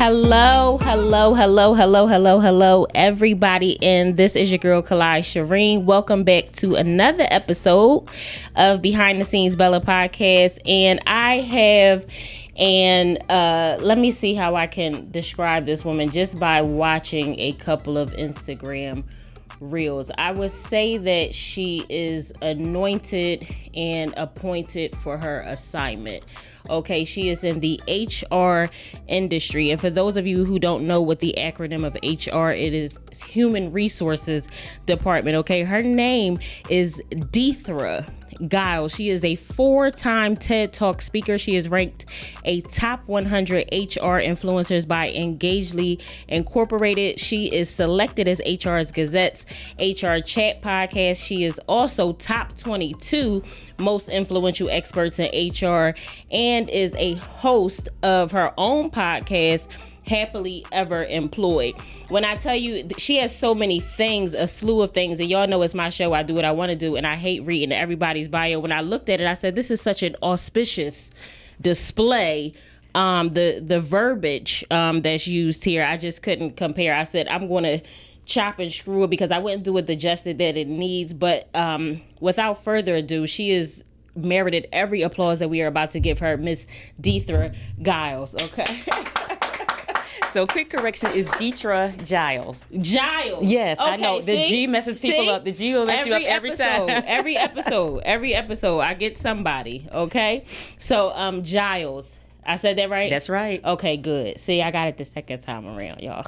Hello, everybody, and this is your girl Kalai Shireen. Welcome back to another episode of Behind the Scenes Bella Podcast, and I have, let me see how I can describe this woman just by watching a couple of Instagram reels. I would say that she is anointed and appointed for her assignment. Okay, she is in the HR industry. And for those of you who don't know what the acronym of HR, it is Human Resources Department. Okay, her name is Dethra Giles. She is a 4-time TED Talk speaker. She is ranked a top 100 HR influencers by Engagely Incorporated. She is selected as HR's Gazette's HR Chat podcast. She is also top 22 most influential experts in HR and is a host of her own podcast, Happily Ever Employed. When I tell you, she has so many things, a slew of things, and y'all know it's my show. I do what I want to do, and I hate reading everybody's bio. When I looked at it, I said, this is such an auspicious display. The verbiage that's used here, I just couldn't compare. I said, I'm going to chop and screw it because I wouldn't do it the justice that it needs. But without further ado, she is merited every applause that we are about to give her, Miss Dethra Giles. Okay. So quick correction is Dethra Giles. Giles. Yes, okay, I know. The G messes people up. The G will mess you up every time. every episode, I get somebody. Okay. So Giles. I said that right? That's right. Okay, good. See, I got it the second time around, y'all.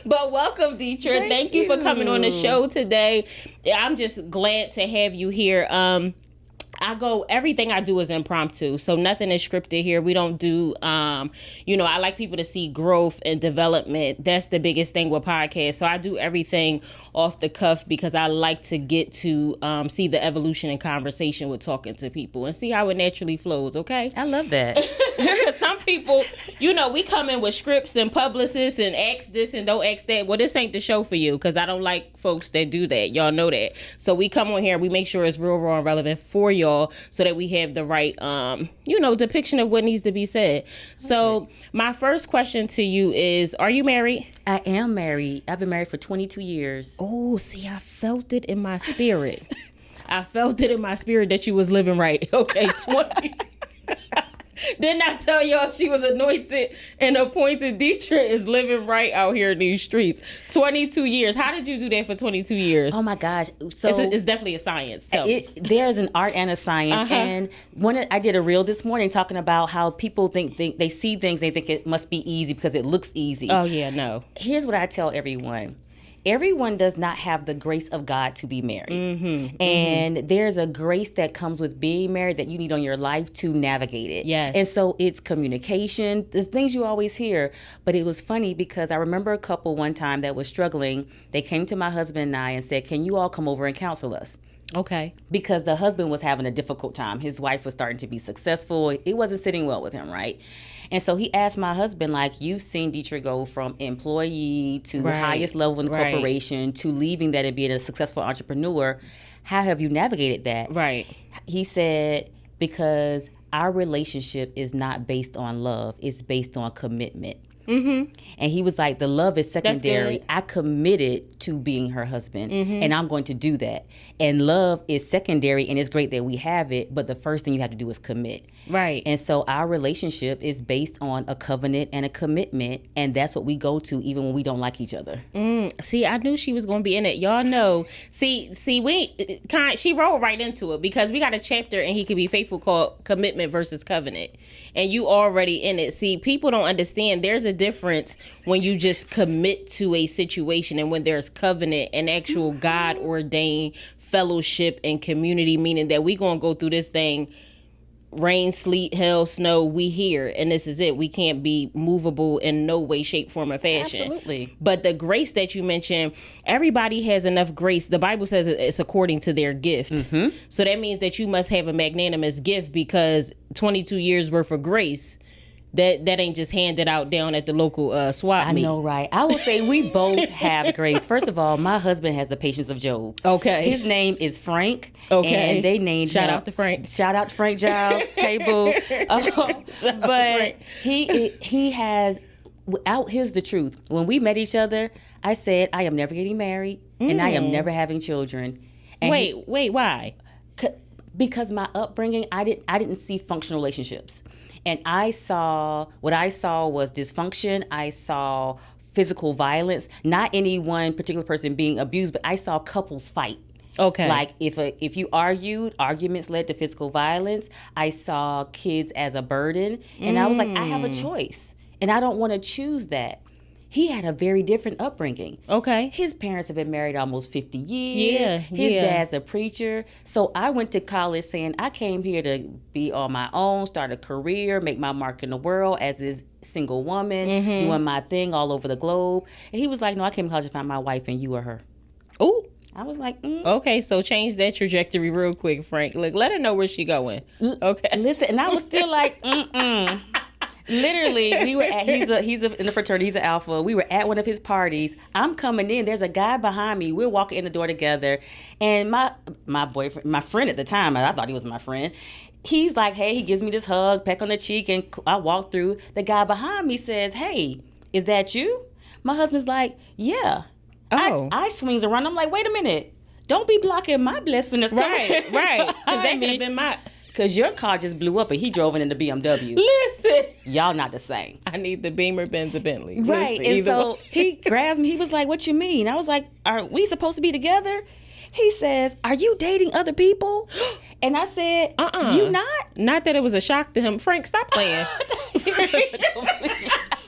But welcome, Dethra. Thank you for coming on the show today. I'm just glad to have you here. Everything I do is impromptu, so nothing is scripted here. We don't do, I like people to see growth and development. That's the biggest thing with podcasts. So I do everything off the cuff because I like to get to see the evolution and conversation with talking to people and see how it naturally flows, okay? I love that. Some people, we come in with scripts and publicists and ask this and don't ask that. Well, this ain't the show for you because I don't like folks that do that. Y'all know that. So we come on here and we make sure it's real, raw, and relevant for y'all so that we have the right, depiction of what needs to be said. So my first question to you is, are you married? I am married. I've been married for 22 years. Oh, see, I felt it in my spirit. I felt it in my spirit that you was living right. Okay, 20. Didn't I tell y'all she was anointed and appointed? Dethra is living right out here in these streets. 22 years. How did you do that for 22 years? Oh my gosh. So it's definitely a science. There's an art and a science. Uh-huh. And I did a reel this morning talking about how people think they see things, they think it must be easy because it looks easy. Oh yeah, no. Here's what I tell everyone. Everyone does not have the grace of God to be married. Mm-hmm, and there's a grace that comes with being married that you need on your life to navigate it. Yes. And so it's communication, the things you always hear. But it was funny because I remember a couple one time that was struggling. They came to my husband and I and said, can you all come over and counsel us? Okay. Because the husband was having a difficult time. His wife was starting to be successful. It wasn't sitting well with him, right? And so he asked my husband, you've seen Dethra go from employee to the highest level in the corporation to leaving that and being a successful entrepreneur. How have you navigated that? Right. He said, because our relationship is not based on love. It's based on commitment. Mm-hmm. And he was like, the love is secondary. I committed to being her husband, and I'm going to do that. And love is secondary, and it's great that we have it, but the first thing you have to do is commit. Right. And so our relationship is based on a covenant and a commitment, and that's what we go to even when we don't like each other. See, I knew she was going to be in it. Y'all know. See, she rolled right into it because we got a chapter and He Can Be Faithful called Commitment versus Covenant. And you already in it. See, people don't understand there's a difference when you just commit to a situation and when there's covenant and actual God ordained fellowship and community, meaning that we going to go through this thing, rain, sleet, hail, snow, we here, and this is it. We can't be movable in no way, shape, form, or fashion. Absolutely. But the grace that you mentioned, everybody has enough grace. The Bible says it's according to their gift. Mm-hmm. So that means that you must have a magnanimous gift because 22 years worth of grace that ain't just handed out down at the local swap meet. I know, right? I will say we both have grace. First of all, my husband has the patience of Job. Okay. His name is Frank. Okay. And they named Shout out to Frank. Shout out to Frank Giles. Hey, boo. But he has here's the truth. When we met each other, I said, I am never getting married and I am never having children. And wait, why? Because my upbringing, I didn't see functional relationships. And what I saw was dysfunction. I saw physical violence, not any one particular person being abused, but I saw couples fight. Okay. Like if you argued, arguments led to physical violence. I saw kids as a burden, and I was like, I have a choice, and I don't want to choose that. He had a very different upbringing. Okay. His parents have been married almost 50 years. Yeah. His dad's a preacher. So I went to college saying I came here to be on my own, start a career, make my mark in the world as this single woman, doing my thing all over the globe. And he was like, no, I came to college to find my wife and you are her. Oh. I was like, Okay, so change that trajectory real quick, Frank. Look, let her know where she going. Okay. Listen, and I was still like, Literally, we were at, he's in the fraternity, he's an alpha. We were at one of his parties. I'm coming in, there's a guy behind me. We're walking in the door together. And my boyfriend, my friend at the time, I thought he was my friend. He's like, hey, he gives me this hug, peck on the cheek, and I walk through. The guy behind me says, hey, is that you? My husband's like, yeah. Oh. I swings around. I'm like, wait a minute. Don't be blocking my blessing that's coming. Right. Because that could have been my... Because your car just blew up and he drove in the BMW. Listen. Y'all not the same. I need the Beamer, Benz, or Bentley. Right. Listen, and so he grabs me. He was like, what you mean? I was like, are we supposed to be together? He says, are you dating other people? And I said, you not? Not that it was a shock to him. Frank, stop playing.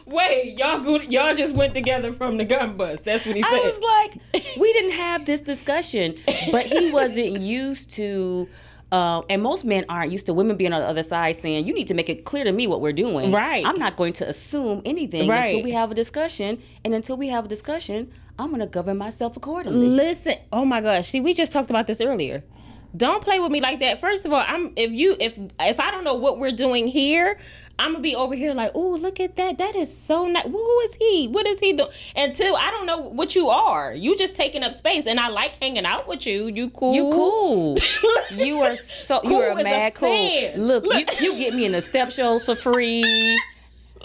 Wait, y'all just went together from the gun bust. That's what he said. I was like, we didn't have this discussion. But he wasn't used to... and most men aren't used to women being on the other side saying, you need to make it clear to me what we're doing. Right. I'm not going to assume anything until we have a discussion. And until we have a discussion, I'm going to govern myself accordingly. Listen. Oh, my gosh. See, we just talked about this earlier. Don't play with me like that. First of all, if I don't know what we're doing here, I'm gonna be over here like, oh, look at that. That is so nice. Who is he? What is he doing? Until I don't know what you are. You just taking up space, and I like hanging out with you. You cool. You cool. You are so. Cool, you are mad cool. Look. You get me in the step shows for free.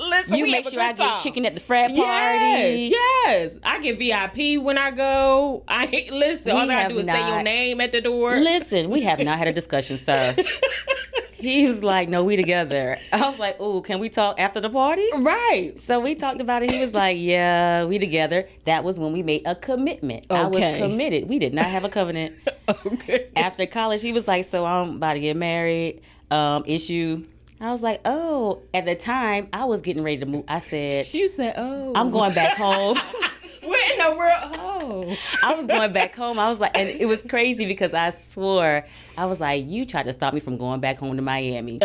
Listen, you make sure I get chicken at the frat party. Yes. I get VIP when I go. All I gotta do is say your name at the door. Listen, we have not had a discussion, sir. He was like, no, we together. I was like, ooh, can we talk after the party? Right. So we talked about it. He was like, yeah, we together. That was when we made a commitment. Okay. I was committed. We did not have a covenant. Okay. After college, he was like, so I'm about to get married. Issue. I was like, oh, at the time, I was getting ready to move. I said, you said, oh, I'm going back home. Where in the world? Oh. I was going back home. I was like, and it was crazy because I swore, I was like, you tried to stop me from going back home to Miami.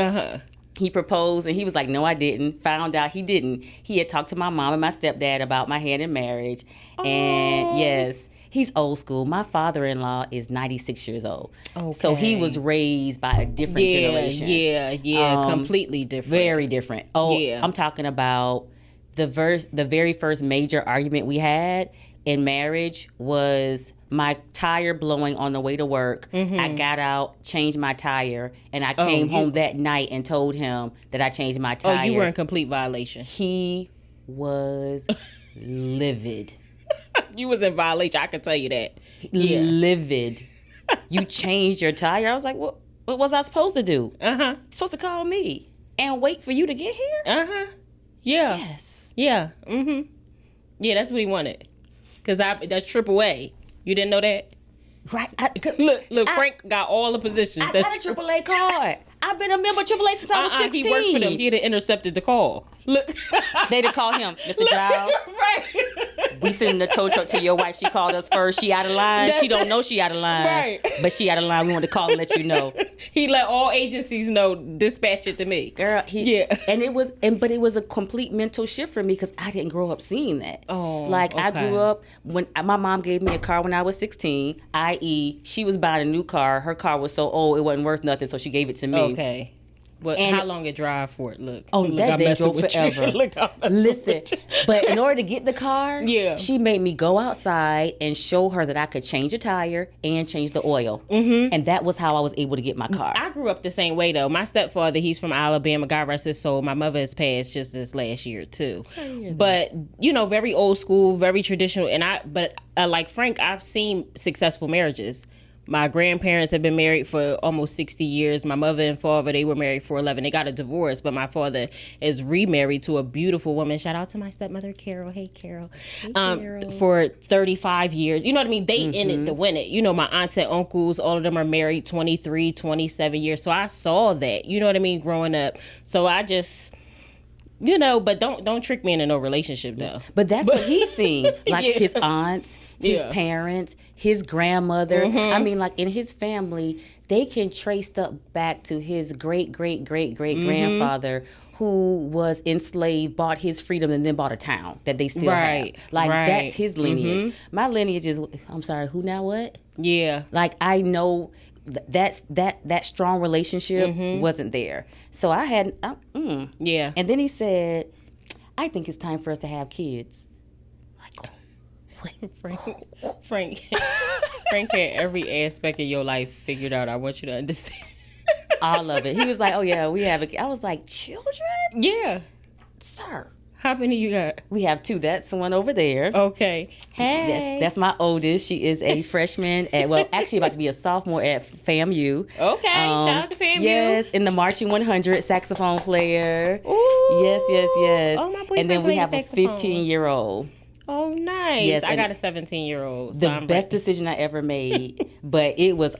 He proposed and he was like, no, I didn't. Found out he didn't. He had talked to my mom and my stepdad about my hand in marriage. Oh. And yes, he's old school. My father-in-law is 96 years old. Okay. So he was raised by a different generation. Yeah, completely different. Very different. Oh, yeah. I'm talking about the very first major argument we had in marriage was my tire blowing on the way to work. I got out, changed my tire, and I came home that night and told him that I changed my tire. Oh, you were in complete violation. He was livid. You was in violation, I can tell you that. Yeah. Livid. You changed your tire? I was like, what was I supposed to do? You're supposed to call me and wait for you to get here? Yeah. Yes. Yeah. Yeah, that's what he wanted. Because that's AAA. You didn't know that? Right. Look, Frank got all the positions. I got a AAA card. I've been a member of AAA since I was 16. He worked for them. He'd have intercepted the call. Look. They'd have called him, Mr. Giles. Right. We send the tow truck to your wife. She called us first. She out of line. She don't know she out of line. Right. But she out of line. We want to call and let you know. He let all agencies know, dispatch it to me. Girl, and it was a complete mental shift for me because I didn't grow up seeing that. Oh, like I grew up when my mom gave me a car when I was 16, i.e. she was buying a new car. Her car was so old it wasn't worth nothing, so she gave it to me. Okay. Well, how long it drive for it? Look. That day drove forever. Listen, but in order to get the car, she made me go outside and show her that I could change a tire and change the oil. Mm-hmm. And that was how I was able to get my car. I grew up the same way, though. My stepfather, he's from Alabama. God rest his soul. My mother has passed just this last year, too. But, very old school, very traditional. But like Frank, I've seen successful marriages. My grandparents have been married for almost 60 years. My mother and father, they were married for 11. They got a divorce, but my father is remarried to a beautiful woman. Shout out to my stepmother, Carol. Hey, Carol. Carol. For 35 years. You know what I mean? They in it to win it. My aunts and uncles, all of them are married 23, 27 years. So I saw that, you know what I mean, growing up. So I just... but don't trick me into no relationship, though. But that's what he's seen. Like his aunts, his parents, his grandmother. Mm-hmm. I mean, like in his family, they can trace stuff back to his great-great-great-great-grandfather who was enslaved, bought his freedom, and then bought a town that they still have. Like, that's his lineage. Mm-hmm. My lineage is, I'm sorry, who now what? Yeah. Like, I know... that strong relationship wasn't there. So I had yeah. And then he said, I think it's time for us to have kids. Like, Frank had every aspect of your life figured out. I want you to understand. All of it. He was like, oh yeah, we have a kid. I was like, children? Yeah. Sir. How many you got? We have 2. That's the one over there. Okay. Hey. That's my oldest. She is a freshman actually about to be a sophomore at FAMU. Okay. Shout out to FAMU. Yes, in the Marching 100, saxophone player. Ooh. Yes. Oh, my boyfriend and then we have saxophone. a 15-year-old. Oh, nice. Yes, I got a 17-year-old. So the best decision I ever made, but it was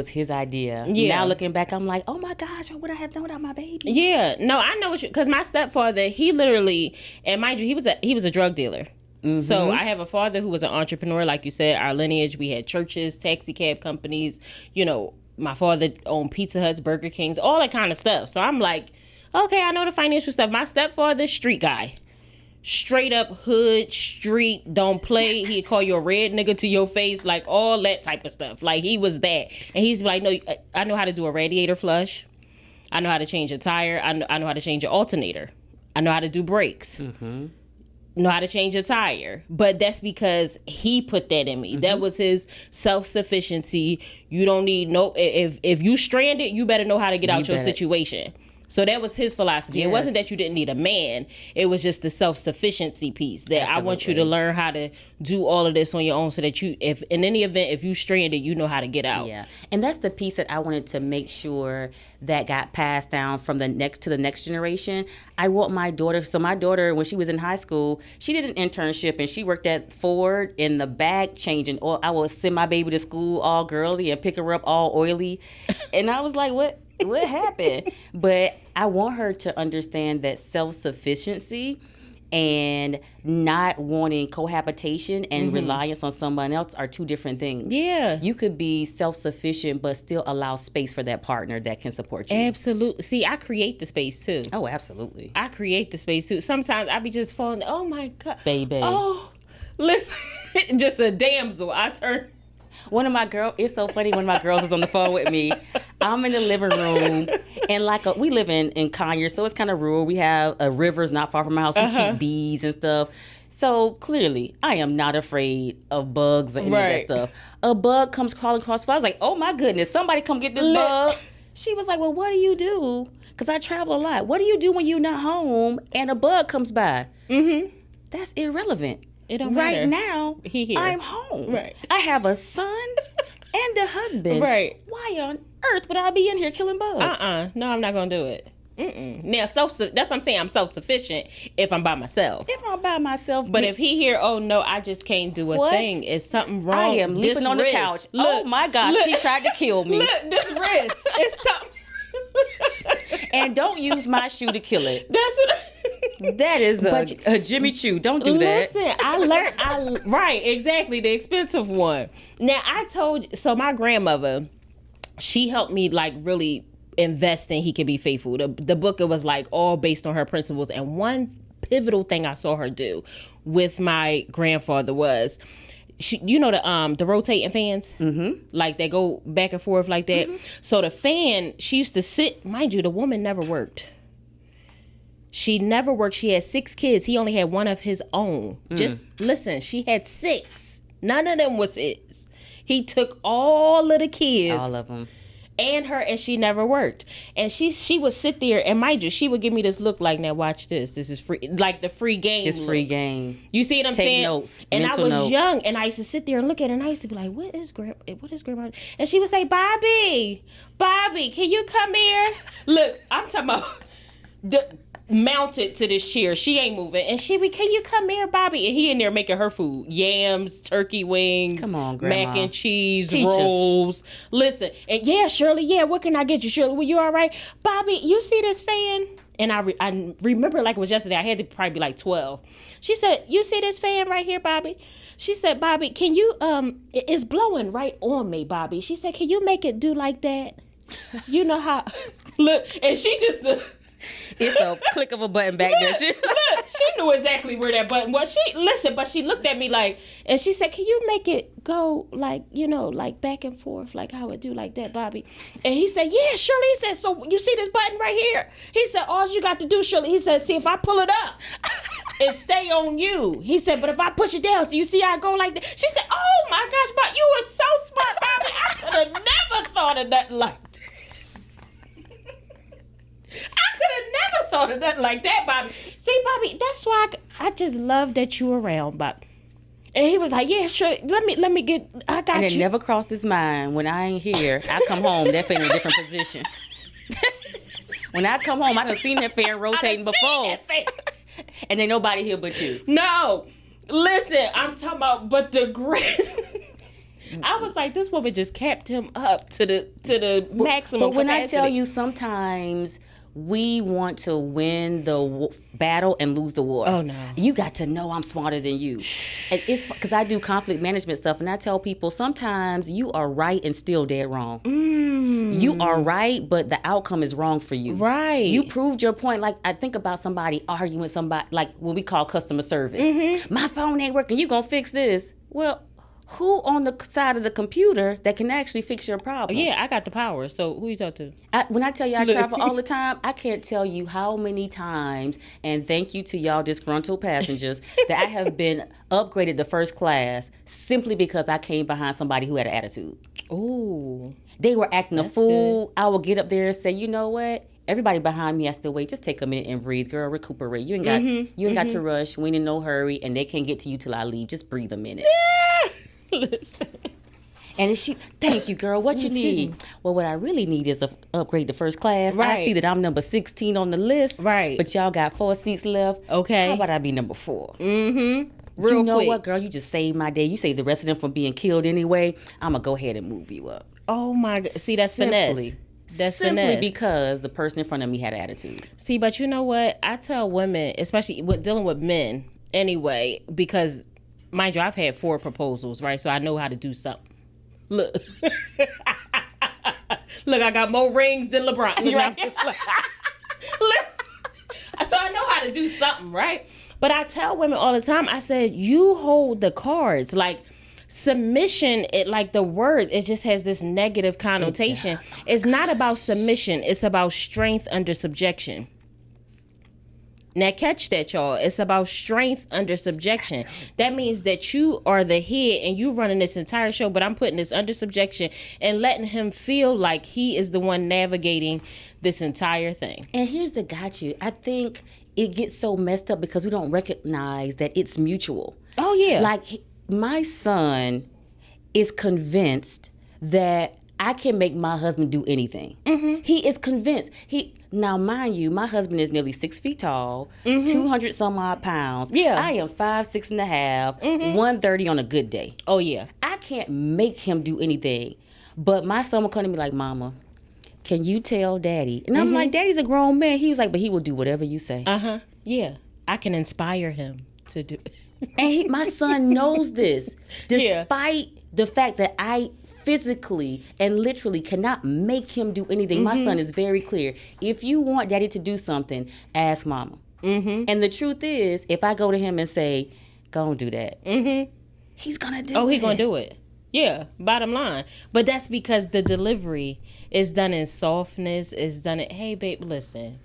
his idea. Yeah. Now looking back, I'm like, oh my gosh, what would I have done without my baby? Yeah. No, I know because my stepfather, he literally, and mind you, he was a drug dealer. Mm-hmm. So I have a father who was an entrepreneur, like you said. Our lineage, we had churches, taxi cab companies. My father owned Pizza Huts, Burger Kings, all that kind of stuff. So I'm like, okay, I know the financial stuff. My stepfather, street guy. Straight up hood, street, don't play. He'd call you a red nigga to your face, like all that type of stuff. Like he was that. And he's like, no, I know how to do a radiator flush. I know how to change a tire. I know how to change an alternator. I know how to do brakes. Mm-hmm. Know how to change a tire. But that's because he put that in me. Mm-hmm. That was his self-sufficiency. You don't need if you stranded, you better know how to get out your situation. So that was his philosophy. Yes. It wasn't that you didn't need a man. It was just the self-sufficiency piece that Absolutely. I want you to learn how to do all of this on your own so that if in any event, if you stranded, you know how to get out. Yeah. And that's the piece that I wanted to make sure that got passed down from the next generation. I want my daughter, when she was in high school, she did an internship and she worked at Ford in the bag changing. Or I would send my baby to school all girly and pick her up all oily. And I was like, what happened? But I want her to understand that self-sufficiency and not wanting cohabitation and reliance on someone else are 2 different things. Yeah. You could be self-sufficient but still allow space for that partner that can support you. Absolutely. See, I create the space too. Oh, absolutely. I create the space too. Sometimes I be just falling, oh my God. Baby. Oh, listen, just a damsel. I turn... It's so funny, one of my girls is on the phone with me. I'm in the living room, and we live in Conyers, so it's kind of rural. We have rivers not far from my house. We keep bees and stuff. So clearly, I am not afraid of bugs or any of that stuff. A bug comes crawling across the floor. I was like, oh my goodness, somebody come get this bug. She was like, well, what do you do? Because I travel a lot. What do you do when you're not home and a bug comes by? Mm-hmm. That's irrelevant. It don't matter. Right now, I'm home. Right. I have a son and a husband. Right. Why on earth would I be in here killing bugs? No, I'm not going to do it. Now, that's what I'm saying. I'm self-sufficient if I'm by myself. But if he hear, oh, no, I just can't do a thing. It's something wrong. I am leaping on the couch. Look, oh, my gosh, he tried to kill me. Look, this wrist. It's something. And don't use my shoe to kill it. That's what that is a Jimmy Choo. Don't do that. Listen, I learned. Right, exactly, the expensive one. Now, my grandmother, she helped me really invest in He Can Be Faithful. The book, it was all based on her principles. And one pivotal thing I saw her do with my grandfather was, you know the rotating fans, like they go back and forth like that. So the fan, she used to sit. Mind you, the woman never worked. She never worked. She had 6 kids. He only had one of his own. Just listen. She had 6. None of them was his. He took all of the kids, all of them, and her, and she never worked. And she would sit there, and mind you, she would give me this look like, now watch this. This is free, like the free game. It's free game. You see what I'm saying? Take notes. And mental I was young, and I used to sit there and look at it, and I used to be like, what is grandma? And she would say, Bobby, can you come here? Look, I'm talking about mounted to this chair. She ain't moving. And she be, can you come here, Bobby? And he in there making her food. Yams, turkey wings, come on, Grandma. mac and cheese, Teach rolls. us. Listen, and yeah, Shirley, yeah, what can I get you, Shirley? Well, you all right? Bobby, you see this fan? And I remember like it was yesterday. I had to probably be like 12. She said, you see this fan right here, Bobby? She said, Bobby, can you, it's blowing right on me, Bobby. She said, can you make it do like that? You know how, look, and she just, it's a click of a button back there. Look, she knew exactly where that button was. But she looked at me like, and she said, can you make it go like, like back and forth, like how it do like that, Bobby? And he said, yeah, Shirley. He said, so you see this button right here? He said, all you got to do, Shirley, he said, see if I pull it up, it stay on you. He said, but if I push it down, so you see how I go like that? She said, oh my gosh, but you were so smart, Bobby. I could have never thought of nothing like that. I could have never thought of nothing like that, Bobby. See, Bobby, that's why I just love that you around, Bobby. And he was like, yeah, sure. Let me get, I got you. And it never crossed his mind, when I ain't here, I come home, that fan in a different position. When I come home, I done seen that fan rotating before. And ain't nobody here but you. No. Listen, I'm talking about, but the grace. I was like, this woman just capped him up to the maximum But when capacity. I tell you, sometimes we want to win the battle and lose the war. Oh, no. You got to know I'm smarter than you. And it's because I do conflict management stuff, and I tell people sometimes you are right and still dead wrong. You are right, but the outcome is wrong for you. Right. You proved your point. Like, I think about somebody arguing with somebody, like what we call customer service. My phone ain't working. You gonna fix this? Well, who on the side of the computer that can actually fix your problem? Yeah, I got the power. So who you talk to? When I tell you I travel all the time, I can't tell you how many times, and thank you to y'all disgruntled passengers, that I have been upgraded to first class simply because I came behind somebody who had an attitude. Ooh. They were acting a fool. Good. I would get up there and say, you know what? Everybody behind me has to wait. Just take a minute and breathe, girl. Recuperate. You ain't got to rush. We ain't in no hurry, and they can't get to you till I leave. Just breathe a minute. Listen. And thank you, girl. What you need? Well, what I really need is a upgrade to first class. Right. I see that I'm number 16 on the list. Right. But y'all got 4 seats left. Okay. How about I be number 4? Real you know quick. what, girl? You just saved my day. You saved the rest of them from being killed anyway. I'm going to go ahead and move you up. Oh, my God. See, that's finesse. That's simply finesse. because the person in front of me had attitude. See, but you know what? I tell women, especially with dealing with men anyway, because mind you, I've had 4 proposals, right? So I know how to do something. Look. Look, I got more rings than LeBron. Look, I'm just like, listen. So I know how to do something, right? But I tell women all the time, I said, you hold the cards. Like, submission, it like the word, it just has this negative connotation. It's not about submission. It's about strength under subjection. Now catch that, y'all. It's about strength under subjection. Absolutely. That means that you are the head and you running this entire show, but I'm putting this under subjection and letting him feel like he is the one navigating this entire thing. And here's the got you. I think it gets so messed up because we don't recognize that it's mutual. Oh, yeah. Like, my son is convinced that I can make my husband do anything. He is convinced. Now, mind you, my husband is nearly 6 feet tall, 200 some odd pounds. Yeah. I am 5'6" and a half, 130 on a good day. Oh, yeah. I can't make him do anything. But my son will come to me like, Mama, can you tell Daddy? And I'm like, Daddy's a grown man. He was like, but he will do whatever you say. Yeah. I can inspire him to do it. And my son knows this, despite the fact that I physically and literally cannot make him do anything. My son is very clear. If you want Daddy to do something, ask Mama. And the truth is, if I go to him and say, go and do that, he's gonna do it. Oh, he's gonna do it. Yeah, bottom line. But that's because the delivery is done in softness, is done in, hey babe, listen.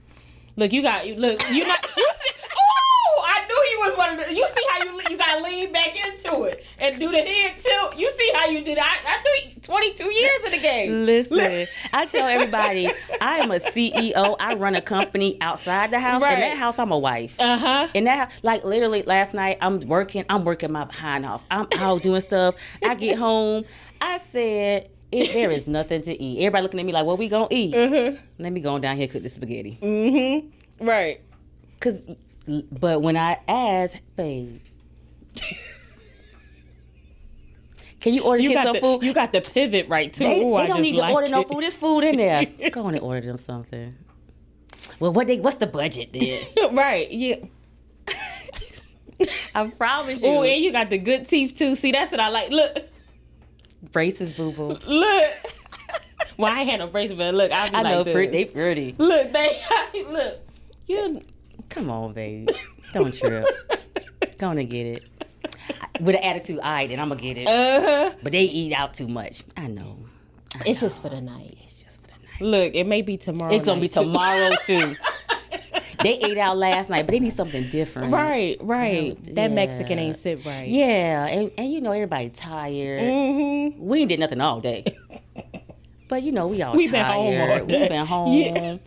Look, you're not, you see, oh, I knew you was one of the, you see how you gotta lean back into it and do the head tilt. You see how you did it. I knew 22 years in the game. Listen, I tell everybody, I am a CEO. I run a company outside the house. Right. In that house, I'm a wife. In that, like literally last night, I'm working my behind off. I'm out doing stuff. I get home. I said, there is nothing to eat. Everybody looking at me like, what we gonna eat? Let me go on down here and cook the spaghetti. Right. But when I asked, babe, can you order kids some food? You got the pivot right too. They don't need to order no food. There's food in there. Go on and order them something. Well, what's the budget then? Right. Yeah. I promise you. Oh, and you got the good teeth too. See, that's what I like. Look. Braces, boo boo. Look. Well, I ain't had no braces, but look, I know they pretty. Look, look. You. Come on, babe. Don't trip. Go on and get it. With an attitude, all right, then I'm going to get it. But they eat out too much. I know. It's just for the night. It's just for the night. Look, it may be tomorrow. It's going to be tomorrow, too. They ate out last night, but they need something different. Right. That Mexican ain't sit right. Yeah, and you know, everybody tired. We ain't did nothing all day. But, you know, we tired. Been home all day. We've been home. Yeah.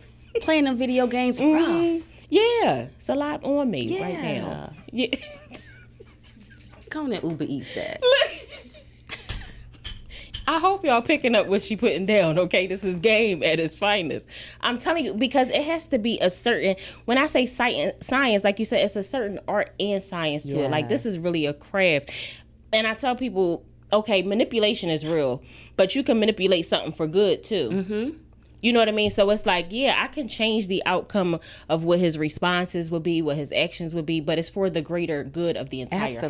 Playing them video games rough. Yeah, it's a lot on me right now. Yeah. Come on and Uber Eats that. I hope y'all picking up what she putting down, okay? This is game at its finest. I'm telling you, because it has to be a certain, when I say science, like you said, it's a certain art and science to it. Like, this is really a craft. And I tell people, okay, manipulation is real, but you can manipulate something for good too. You know what I mean? So it's like, yeah, I can change the outcome of what his responses would be, what his actions would be, but it's for the greater good of the entire house.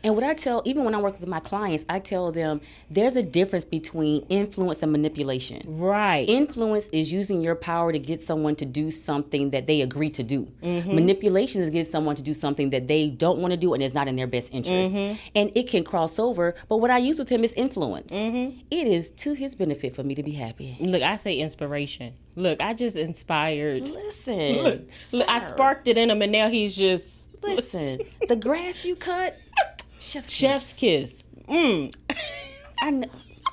And what I tell, even when I work with my clients, I tell them there's a difference between influence and manipulation. Right. Influence is using your power to get someone to do something that they agree to do. Manipulation is getting someone to do something that they don't want to do and is not in their best interest. And it can cross over, but what I use with him is influence. It is to his benefit for me to be happy. Look, I say inspiration. Look, I just inspired. Listen. Look, I sparked it in him and now he's just... Listen, the grass you cut, chef's kiss. I know.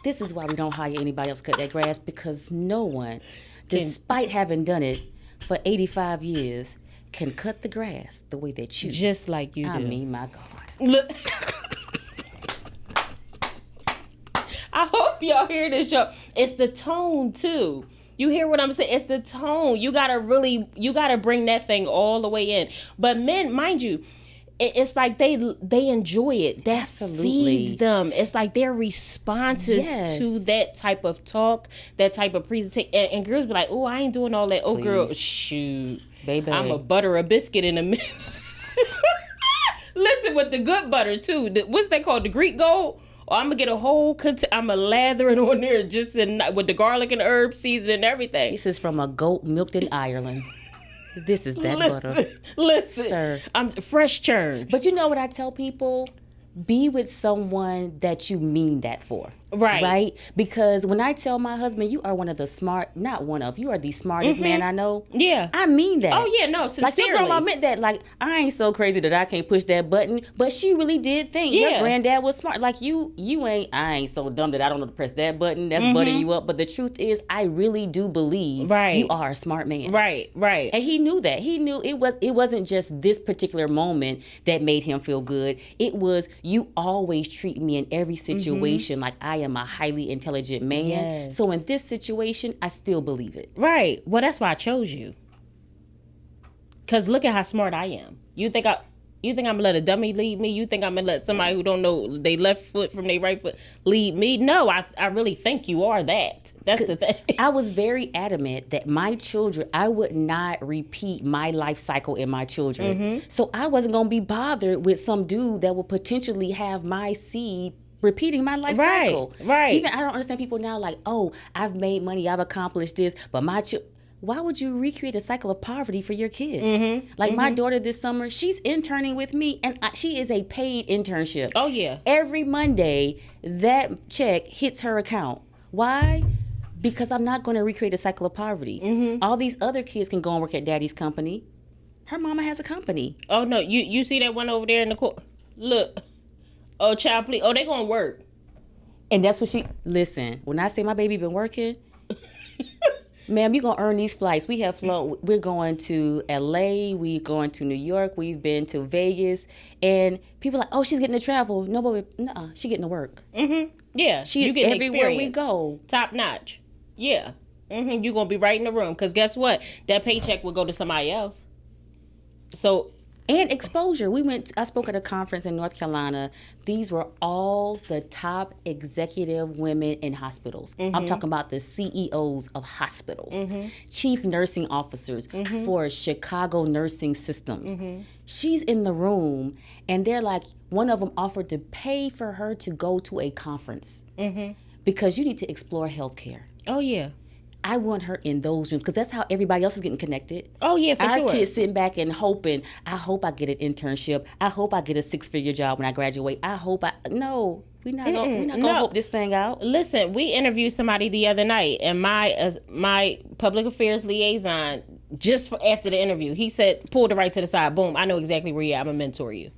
This is why we don't hire anybody else to cut that grass, because no one, despite having done it for 85 years, can cut the grass the way that you... Just like you do. I mean, my God. Look... I hope y'all hear this show. It's the tone too. You hear what I'm saying? It's the tone. You gotta bring that thing all the way in. But men, mind you, it's like they enjoy it. That feeds them. It's like their responses to that type of talk, that type of presentation. And girls be like, "Oh, I ain't doing all that." Oh, girl, shoot, baby, I'm a butter a biscuit in a minute. Listen, with the good butter too. What's that called? The Greek gold. Or I'm going to get a whole, I'm going to lather it on there just with the garlic and herb seasoning and everything. This is from a goat milked in Ireland. This is that butter. Listen, sir. I'm fresh churned. But you know what I tell people? Be with someone that you mean that for. Right? Because when I tell my husband, you are one of the you are the smartest man I know. Yeah. I mean that. Oh, yeah, no, sincerely. Like, your grandma meant that. Like, I ain't so crazy that I can't push that button. But she really did think your granddad was smart. Like, I ain't so dumb that I don't know to press that button. That's buttering you up. But the truth is, I really do believe you are a smart man. Right. And he knew that. He knew it wasn't just this particular moment that made him feel good. It was, you always treat me in every situation like I am a highly intelligent man. Yes. So in this situation, I still believe it. Right. Well, that's why I chose you. Because look at how smart I am. You think I'm gonna let a dummy lead me? You think I'm gonna let somebody who don't know their left foot from their right foot lead me? No, I really think you are that. That's the thing. I was very adamant that my children, I would not repeat my life cycle in my children. So I wasn't gonna be bothered with some dude that would potentially have my seed repeating my life cycle. Right. Even I don't understand people now like, oh, I've made money, I've accomplished this, but my why would you recreate a cycle of poverty for your kids? My daughter this summer, she's interning with me, and she is a paid internship. Oh, yeah. Every Monday, that check hits her account. Why? Because I'm not going to recreate a cycle of poverty. All these other kids can go and work at daddy's company. Her mama has a company. Oh, no. You see that one over there in the court? Look. Oh, child, please. Oh, they going to work. And that's what listen, when I say my baby been working... Ma'am, you're going to earn these flights. We have flown. We're going to LA. We're going to New York. We've been to Vegas. And people are like, oh, she's getting to travel. No, but she's getting to work. Yeah. You get everywhere experience. We go. Top notch. Yeah. You're going to be right in the room. Because guess what? That paycheck will go to somebody else. So... And exposure. I spoke at a conference in North Carolina. These were all the top executive women in hospitals. I'm talking about the CEOs of hospitals, chief nursing officers for Chicago nursing systems. She's in the room, and they're like, one of them offered to pay for her to go to a conference because you need to explore healthcare. Oh, yeah. I want her in those rooms because that's how everybody else is getting connected. Oh, yeah, for sure. Our kids sitting back and hoping, I hope I get an internship. I hope I get a 6-figure job when I graduate. No, we're not going to hope this thing out. Listen, we interviewed somebody the other night, and my public affairs liaison, just after the interview, he said, pull it right to the side. Boom, I know exactly where you're at. I'm going to mentor you.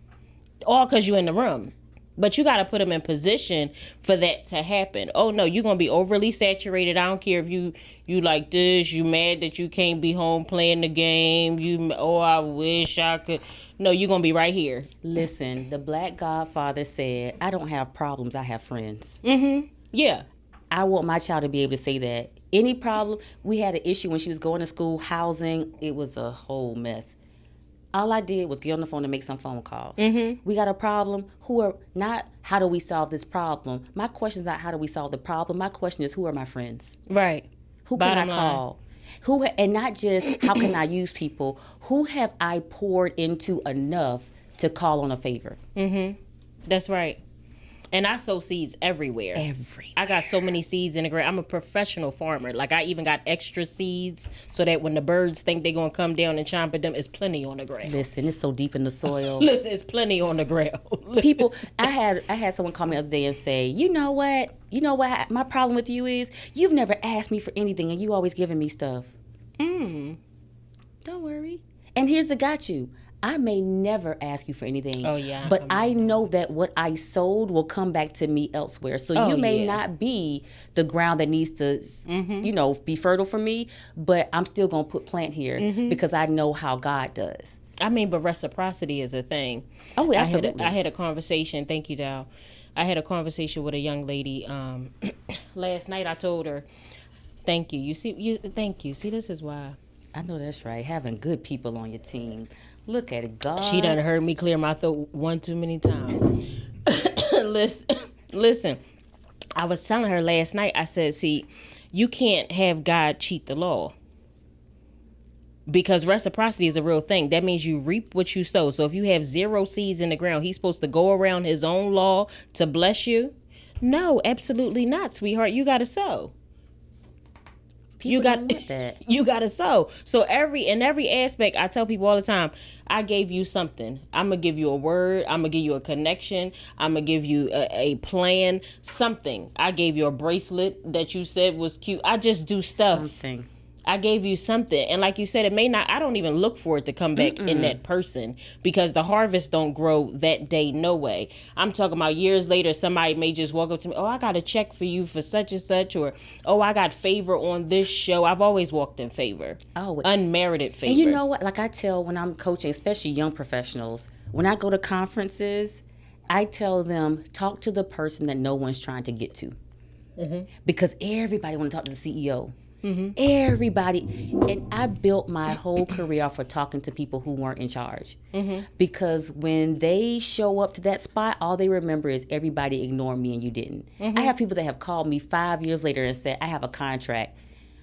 All because you're in the room. But you got to put them in position for that to happen. Oh, no, you're going to be overly saturated. I don't care if you like this. You mad that you can't be home playing the game. I wish I could. No, you're going to be right here. Listen, the Black Godfather said, I don't have problems. I have friends. Yeah. I want my child to be able to say that. Any problem? We had an issue when she was going to school, housing. It was a whole mess. All I did was get on the phone and make some phone calls. We got a problem. How do we solve this problem? My question is not how do we solve the problem. My question is, who are my friends? Right. Who can I call? And not just how can I use people. Who have I poured into enough to call on a favor? That's right. And I sow seeds everywhere. I got so many seeds in the ground. I'm a professional farmer. Like, I even got extra seeds so that when the birds think they're going to come down and chomp at them, it's plenty on the ground. Listen, it's so deep in the soil. Listen, it's plenty on the ground. People, I had someone call me the other day and say, you know what? My problem with you is you've never asked me for anything and you always giving me stuff. Don't worry. And here's the got you. I may never ask you for anything. Oh, yeah. But I know that what I sowed will come back to me elsewhere. So you may not be the ground that needs to, be fertile for me, but I'm still going to plant here because I know how God does. I mean, but reciprocity is a thing. Oh, absolutely. I had a conversation. Thank you, Dal. I had a conversation with a young lady last night. I told her, thank you. Thank you. See, this is why. I know that's right. Having good people on your team. Look at it, God. She done heard me clear my throat one too many times. Listen, I was telling her last night, I said, see, you can't have God cheat the law. Because reciprocity is a real thing. That means you reap what you sow. So if you have 0 seeds in the ground, he's supposed to go around his own law to bless you? No, absolutely not, sweetheart. You got to sow. You got to sow. So in every aspect, I tell people all the time, I gave you something. I'm going to give you a word. I'm going to give you a connection. I'm going to give you a plan, something. I gave you a bracelet that you said was cute. I just do stuff. Something. I gave you something. And like you said, it may not, I don't even look for it to come back in that person because the harvest don't grow that day, no way. I'm talking about years later, somebody may just walk up to me, oh, I got a check for you for such and such, or, oh, I got favor on this show. I've always walked in favor. Oh, unmerited favor. And you know what? Like I tell when I'm coaching, especially young professionals, when I go to conferences, I tell them, talk to the person that no one's trying to get to. Because everybody want to talk to the CEO. Everybody. And I built my whole career off of talking to people who weren't in charge. Because when they show up to that spot, all they remember is everybody ignored me and you didn't. I have people that have called me 5 years later and said, I have a contract,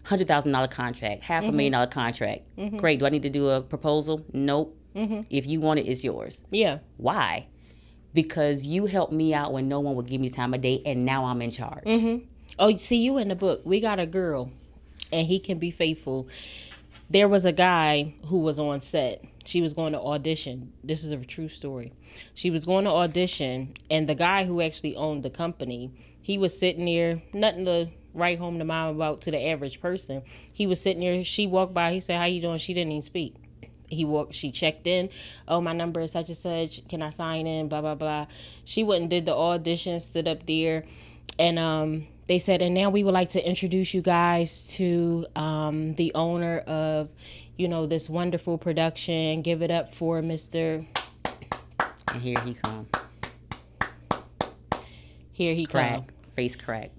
$100,000 contract, $500,000 contract. Great. Do I need to do a proposal? Nope. If you want it, it's yours. Yeah. Why? Because you helped me out when no one would give me time of day, and now I'm in charge. Oh, see, you in the book. We got a girl. And he can be faithful. there was a guy who was on set. She was going to audition. This is a true story. She was going to audition, and the guy who actually owned the company, he was sitting there, nothing to write home to mom about to the average person. He was sitting there. She walked by. He said, "How you doing?" She didn't even speak. She checked in. "Oh, my number is such and such. Can I sign in? Blah, blah, blah." She went and did the audition, stood up there, and they said, "And now we would like to introduce you guys to the owner of, this wonderful production. Give it up for Mr." And here he come. Here he come. Face crack.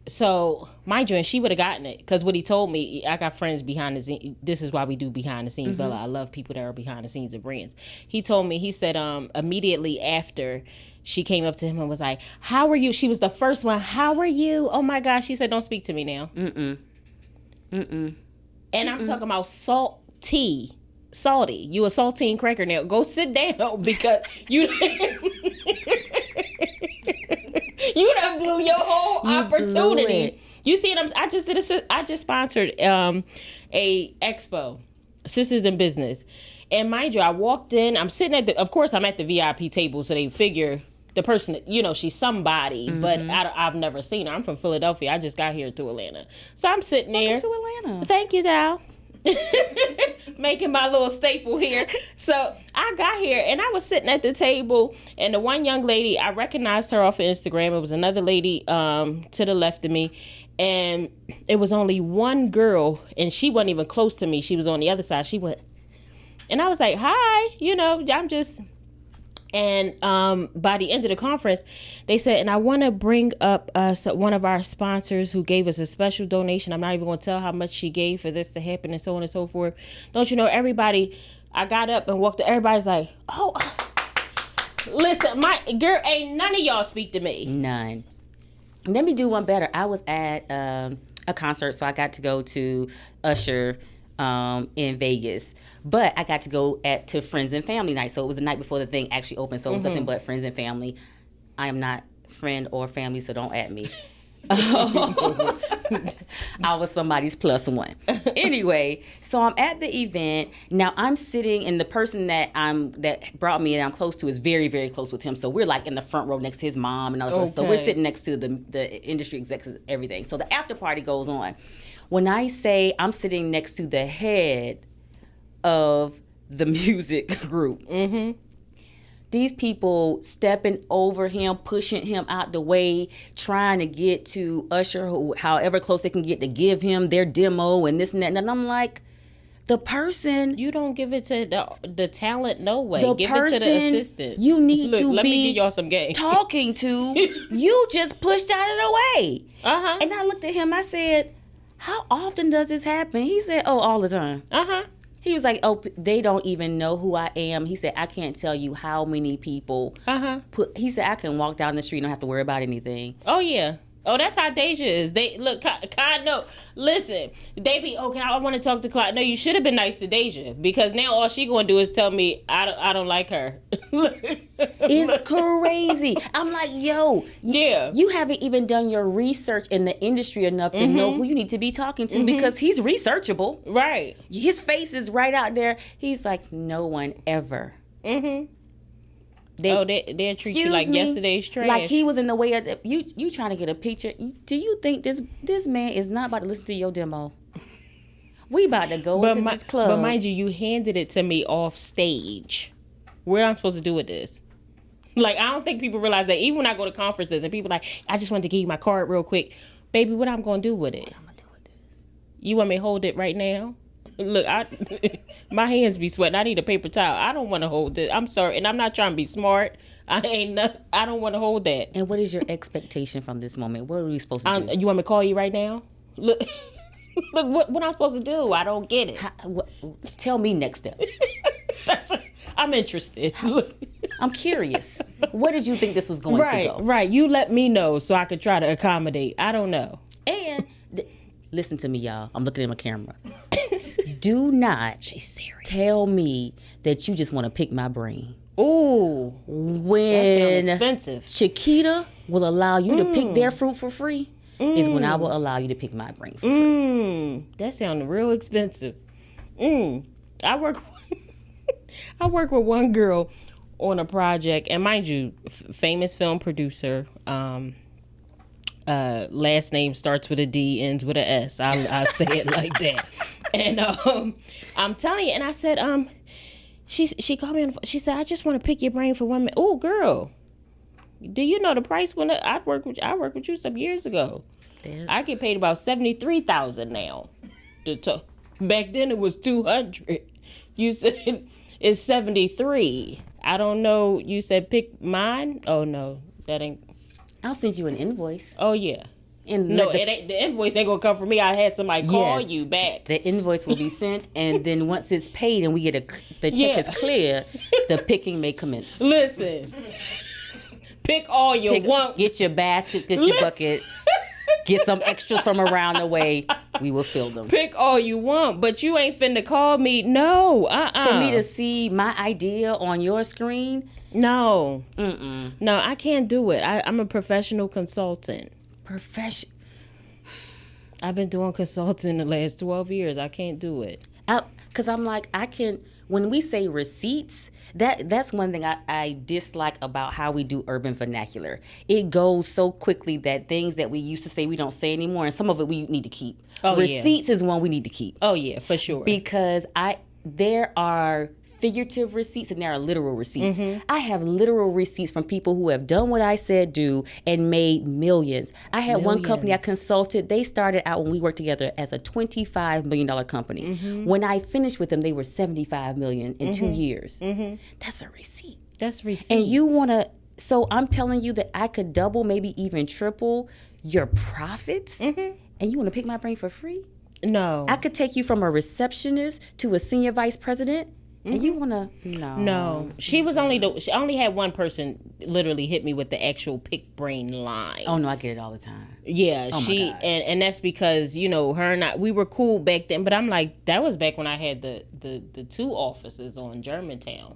So, mind you, and she would have gotten it, because what he told me, I got friends behind the scenes. This is why we do behind the scenes, Bella. I love people that are behind the scenes of brands. He told me, he said, immediately after, she came up to him and was like, "How are you?" She was the first one. "How are you?" "Oh my gosh." She said, "Don't speak to me now." And I'm talking about salty. You a saltine cracker now. Go sit down, because you you done blew your whole opportunity. You see what I just sponsored a expo, Sisters in Business. And mind you, I walked in, I'm sitting of course I'm at the VIP table, so they figure the person, she's somebody, but I've never seen her. I'm from Philadelphia. I just got here to Atlanta. So I'm sitting there. Welcome to Atlanta. Thank you, Dal. Making my little staple here. So I got here and I was sitting at the table, and the one young lady, I recognized her off of Instagram. It was another lady to the left of me, and it was only one girl, and she wasn't even close to me. She was on the other side. She went, and I was like, "Hi, I'm just..." And by the end of the conference, they said, "And I want to bring up one of our sponsors who gave us a special donation. I'm not even going to tell how much she gave for this to happen," and so on and so forth. Don't you know, everybody, I got up and walked, everybody's like, "Oh, listen, my girl, ain't none of y'all speak to me." None. Let me do one better. I was at a concert, so I got to go to Usher in Vegas, but I got to go to Friends and Family night, so it was the night before the thing actually opened, so it was nothing but friends and family. I am not friend or family, so don't at me. I was somebody's plus one. Anyway, so I'm at the event. Now I'm sitting, and the person that brought me and I'm close to is very, very close with him. So we're like in the front row next to his mom and all that. Okay. So we're sitting next to the industry execs and everything. So the after party goes on. When I say I'm sitting next to the head of the music group, these people stepping over him, pushing him out the way, trying to get to Usher, however close they can get to give him their demo and this and that. And I'm like, the person... You don't give it to the talent, no way. Give it to the assistant. You need to let be me give y'all some game. Talking to, you just pushed out of the way. Uh-huh. And I looked at him, I said, "How often does this happen?" He said, "Oh, all the time." Uh-huh. He was like, "Oh, they don't even know who I am." He said, "I can't tell you how many people he said, "I can walk down the street and don't have to worry about anything." Oh, yeah. Oh, that's how Deja is. They look, Clyde, no. Listen, they be, "Oh, I want to talk to Clyde." No, you should have been nice to Deja, because now all she going to do is tell me I don't like her. It's crazy. I'm like, yo, you haven't even done your research in the industry enough to know who you need to be talking to, because he's researchable. Right. His face is right out there. He's like, no one ever. They'll treat you like yesterday's trash. Like he was in the way of you trying to get a picture. Do you think this man is not about to listen to your demo? We about to go into this club. But mind you handed it to me off stage. What am I supposed to do with this? Like, I don't think people realize that. Even when I go to conferences and people like, "I just wanted to give you my card real quick." Baby, what I'm going to do with it? What I'm going to do with this? You want me to hold it right now? Look, my hands be sweating. I need a paper towel. I don't want to hold this. I'm sorry. And I'm not trying to be smart. I don't want to hold that. And what is your expectation from this moment? What are we supposed to do? You want me to call you right now? Look, what I'm supposed to do? I don't get it. Tell me next steps. I'm interested. I'm curious. What did you think this was going to go? Right. You let me know so I could try to accommodate. I don't know. And listen to me, y'all. I'm looking at my camera. Do not tell me that you just want to pick my brain. Ooh. When that sounds expensive. Chiquita will allow you to pick their fruit for free is when I will allow you to pick my brain for free. That sounds real expensive. I work with one girl on a project, and mind you, famous film producer. Last name starts with a D, ends with a S. I say it like that. And I'm telling you, and I said, she called me on the phone. She said, I just want to pick your brain for 1 minute. Oh, girl, do you know the price when I worked with you some years ago? Damn. I get paid about $73,000 now. Back then it was $200. You said it's $73. I don't know. You said pick mine. Oh no, that ain't. I'll send you an invoice. Oh yeah. And no, it ain't, the invoice ain't gonna come from me. I had somebody call you back. The invoice will be sent, and then once it's paid and we get the check is clear, the picking may commence. Listen, pick all you want. Get your basket, get your bucket, get some extras from around the way. We will fill them. Pick all you want, but you ain't finna call me. No, For me to see my idea on your screen. No. No, I can't do it. I'm a professional consultant. I've been doing consulting the last 12 years. I can't do it. Because I'm like, when we say receipts, that's one thing I dislike about how we do urban vernacular. It goes so quickly that things that we used to say we don't say anymore, and some of it we need to keep. Receipts is one we need to keep. Oh, yeah, for sure. Because there are figurative receipts and there are literal receipts. I have literal receipts from people who have done what I said do and made millions. I had one company I consulted. They started out when we worked together as a $25 million company. When I finished with them, they were $75 million in 2 years. That's a receipt. That's receipts. And you want to, so I'm telling you that I could double, maybe even triple your profits, and you want to pick my brain for free? No. I could take you from a receptionist to a senior vice president. And you wanna no? She only had one person literally hit me with the actual pick brain line. Oh no, I get it all the time. Yeah, and that's because her and I, we were cool back then. But I'm like, that was back when I had the 2 offices on Germantown.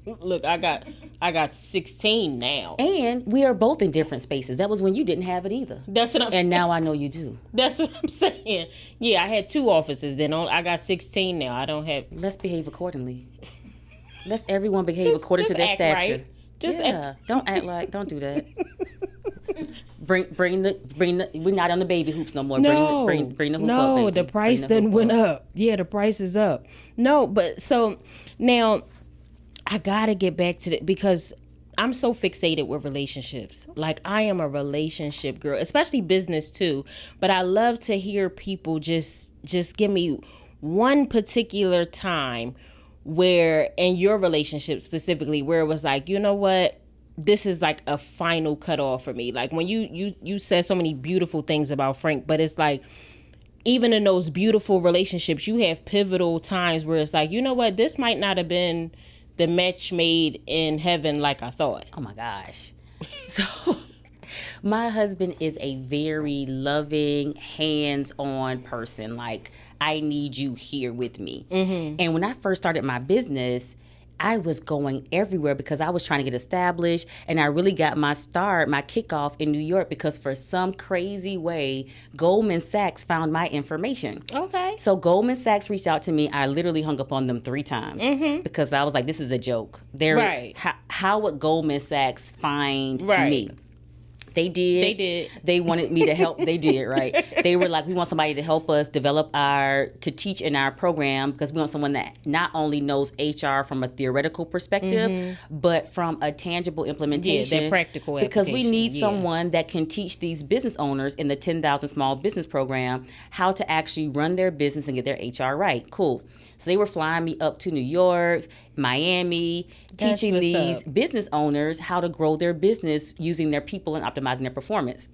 Look, I got 16 now. And we are both in different spaces. That was when you didn't have it either. That's what I'm saying. And now I know you do. That's what I'm saying. Yeah, I had 2 offices then. I got 16 now. I don't have. Let's behave accordingly. Let's everyone behave according to their stature. Right. Don't act like. Don't do that. Bring the. We're not on the baby hoops no more. No, bring the hoop up. No, baby. The price done went up. Yeah, the price is up. No, but so now I gotta get back to it because I'm so fixated with relationships. Like, I am a relationship girl, especially business too. But I love to hear people just give me one particular time where, in your relationship specifically, where it was like, you know what, this is like a final cutoff for me. Like, when you said so many beautiful things about Frank, but it's like, even in those beautiful relationships, you have pivotal times where it's like, you know what, this might not have been the match made in heaven like I thought. Oh my gosh. So my husband is a very loving, hands-on person. Like, I need you here with me. And when I first started my business, I was going everywhere because I was trying to get established, and I really got my kickoff in New York because for some crazy way, Goldman Sachs found my information. Okay. So Goldman Sachs reached out to me. I literally hung up on them 3 times because I was like, this is a joke. Right. How would Goldman Sachs find me? They did. They wanted me to help. They did, right? They were like, we want somebody to help us to teach in our program because we want someone that not only knows HR from a theoretical perspective, but from a tangible implementation. Yeah, that practical because we need someone that can teach these business owners in the 10,000 Small Business Program how to actually run their business and get their HR right. Cool. So they were flying me up to New York, Miami, teaching these business owners how to grow their business using their people and optimizing their performance.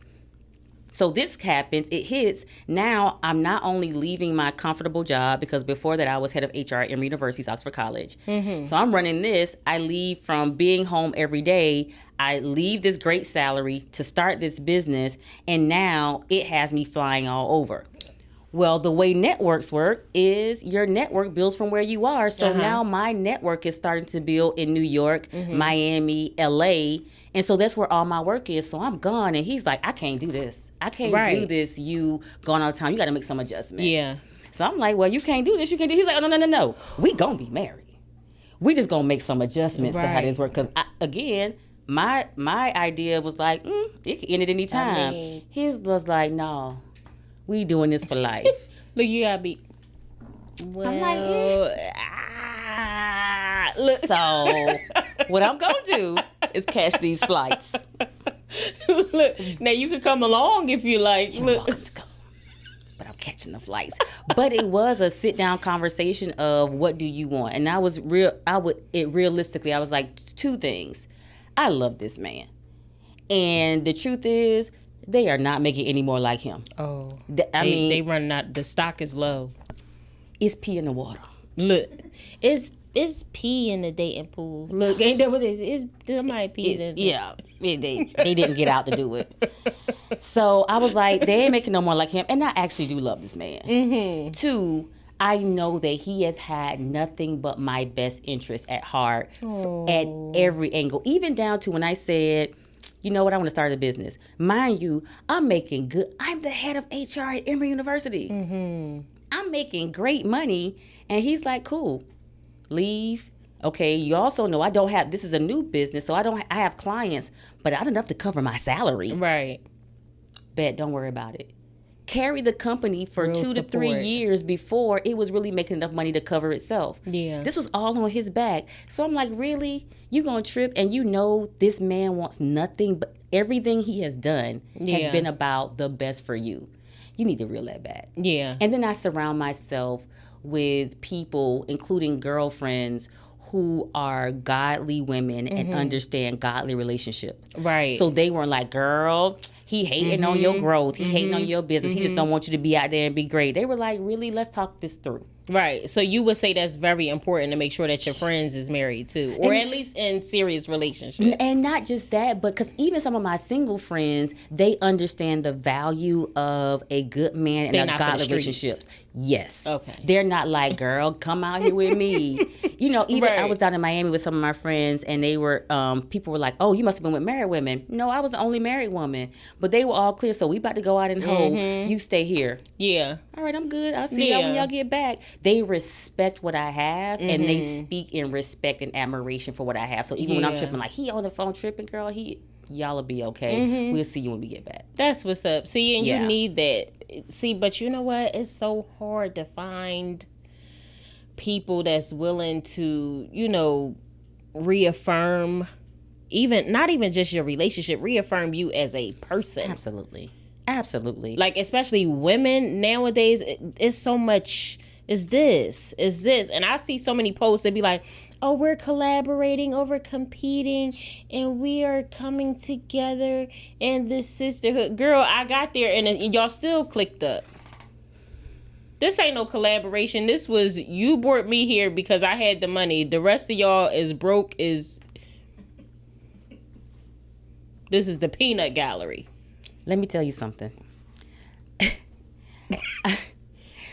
So this happens, it hits. Now I'm not only leaving my comfortable job, because before that I was head of HR at Emory University's Oxford College. So I'm running this. I leave from being home every day. I leave this great salary to start this business, and now it has me flying all over. Well, the way networks work is your network builds from where you are. So now my network is starting to build in New York, Miami, LA. And so that's where all my work is. So I'm gone. And he's like, I can't do this. I can't do this. You gone all the time. You got to make some adjustments. Yeah. So I'm like, well, you can't do this. You can't do. He's like, oh, no. We gonna be married. We just gonna make some adjustments to how this works. Because again, my idea was like, it could end at any time. His was like, no, we doing this for life. Look, you gotta be. Well, I'm like, look. So what I'm gonna do is catch these flights. Look, now you could come along if you like. You're welcome to come, but I'm catching the flights. But it was a sit down conversation of what do you want, and realistically, I was like, two things. I love this man, and the truth is, they are not making any more like him. Oh, I mean, they run out. The stock is low. It's pee in the water. Look, it's pee in the dating pool. Look, ain't that what it is? It's somebody pee in the yeah. They didn't get out to do it. So I was like, they ain't making no more like him. And I actually do love this man. Mm-hmm. Two, I know that he has had nothing but my best interest at heart at every angle. Even down to when I said, you know what, I want to start a business. Mind you, I'm making good. I'm the head of HR at Emory University. Mm-hmm. I'm making great money. And he's like, cool, leave. Okay, you also know I don't have, this is a new business, so I have clients, but not enough to cover my salary. Right. Bet, don't worry about it. Carry the company for Real 2 to 3 years before it was really making enough money to cover itself. Yeah. This was all on his back. So I'm like, really? You gonna trip? And you know this man wants nothing, but everything he has done has been about the best for you. You need to reel that back. Yeah. And then I surround myself with people, including girlfriends, who are godly women and understand godly relationship. Right. So they weren't like, girl, he hating on your growth. He hating on your business. He just don't want you to be out there and be great. They were like, really, let's talk this through. Right. So you would say that's very important to make sure that your friends is married too, or at least in serious relationships. And not just that, but because even some of my single friends, they understand the value of a good man and a godly relationship. Yes. Okay. They're not like, girl, come out here with me. You know, even I was down in Miami with some of my friends, and they were, people were like, oh, you must have been with married women. No, I was the only married woman. But they were all clear, so we about to go out and hold. You stay here. Yeah. All right, I'm good. I'll see y'all when y'all get back. They respect what I have, and they speak in respect and admiration for what I have. So even when I'm tripping, like, he on the phone tripping, girl, y'all will be okay. We'll see you when we get back. That's what's up. See, and you need that. See, but you know what? It's so hard to find people that's willing to, you know, reaffirm, not even just your relationship, reaffirm you as a person. Absolutely. Like, especially women nowadays, it's so much, is this. And I see so many posts that be like, oh, we're collaborating over competing and we are coming together in this sisterhood. Girl, I got there and y'all still clicked up. This ain't no collaboration. This was, you brought me here because I had the money. The rest of y'all is broke. This is the peanut gallery. Let me tell you something.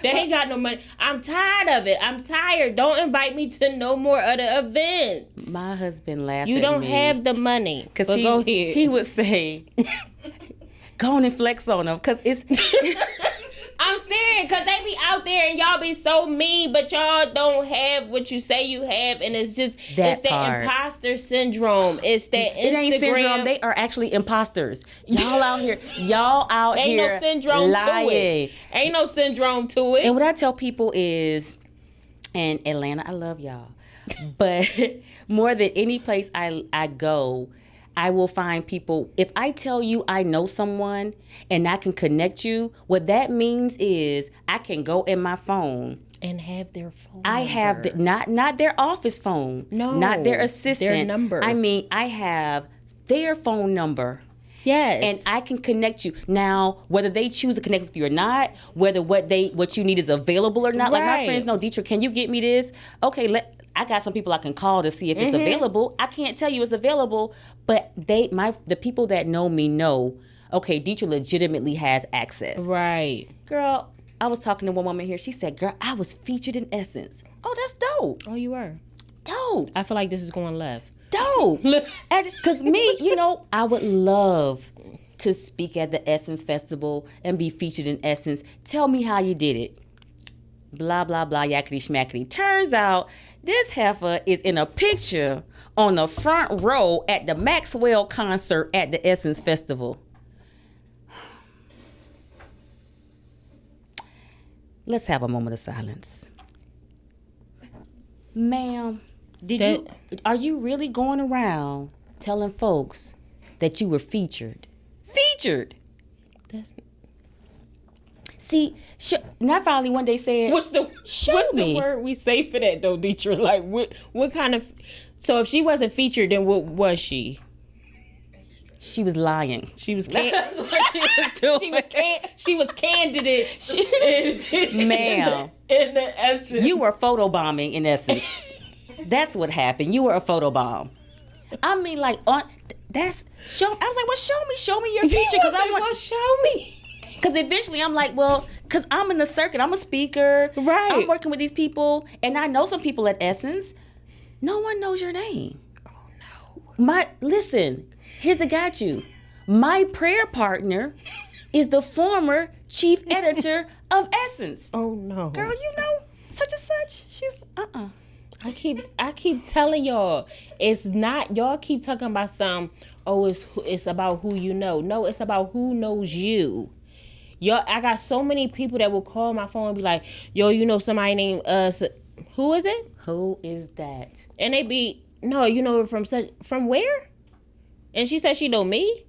They ain't got no money. I'm tired of it. I'm tired. Don't invite me to no more other events. My husband laughs at me. You don't have the money. But go ahead. He would say, go on and flex on them. Because it's... I'm serious, because they be out there and y'all be so mean, but y'all don't have what you say you have, and it's just, it's that imposter syndrome. It's that Instagram. It ain't syndrome. They are actually imposters. Y'all out here ain't no syndrome lying. To it. Ain't no syndrome to it. And what I tell people is, and Atlanta, I love y'all, but more than any place I go, I will find people. If I tell you I know someone and I can connect you, what that means is I can go in my phone and have their phone. I have not their office phone, not their assistant, their number. I mean, I have their phone number. Yes. And I can connect you. Now, whether they choose to connect with you or not, whether what you need is available or not. Right. Like my friends know, Dethra, can you get me this? Okay, I got some people I can call to see if it's available. I can't tell you it's available, but the people that know me know, okay, Dethra legitimately has access. Right. Girl, I was talking to one woman here. She said, girl, I was featured in Essence. Oh, that's dope. Oh, you were? Dope. I feel like this is going left. Dope. Because me, I would love to speak at the Essence Festival and be featured in Essence. Tell me how you did it. blah, blah, blah, yakety schmackety. Turns out this heifer is in a picture on the front row at the Maxwell concert at the Essence Festival. Let's have a moment of silence. Ma'am, are you really going around telling folks that you were featured? Featured! See, not finally one day said, what's the word we say for that though, Dethra? Like, what kind of... So if she wasn't featured, then what was she? She was lying. She was she was candidate. Ma'am, in the Essence. You were photobombing in Essence. That's what happened. You were a photobomb. I mean, like, I was like, well, show me your feature, because I want to show me. Because eventually I'm like, well, because I'm in the circuit, I'm a speaker, right? I'm working with these people, and I know some people at Essence. No one knows your name. Oh no. Listen, here's the got you. My prayer partner is the former chief editor of Essence. Oh no. Girl, you know such and such. She's I keep telling y'all, it's not, y'all keep talking about it's about who you know. No, it's about who knows you. Yo, I got so many people that will call my phone and be like, yo, you know somebody named who is it? Who is that? And they be, no, you know from where? And she said she know me.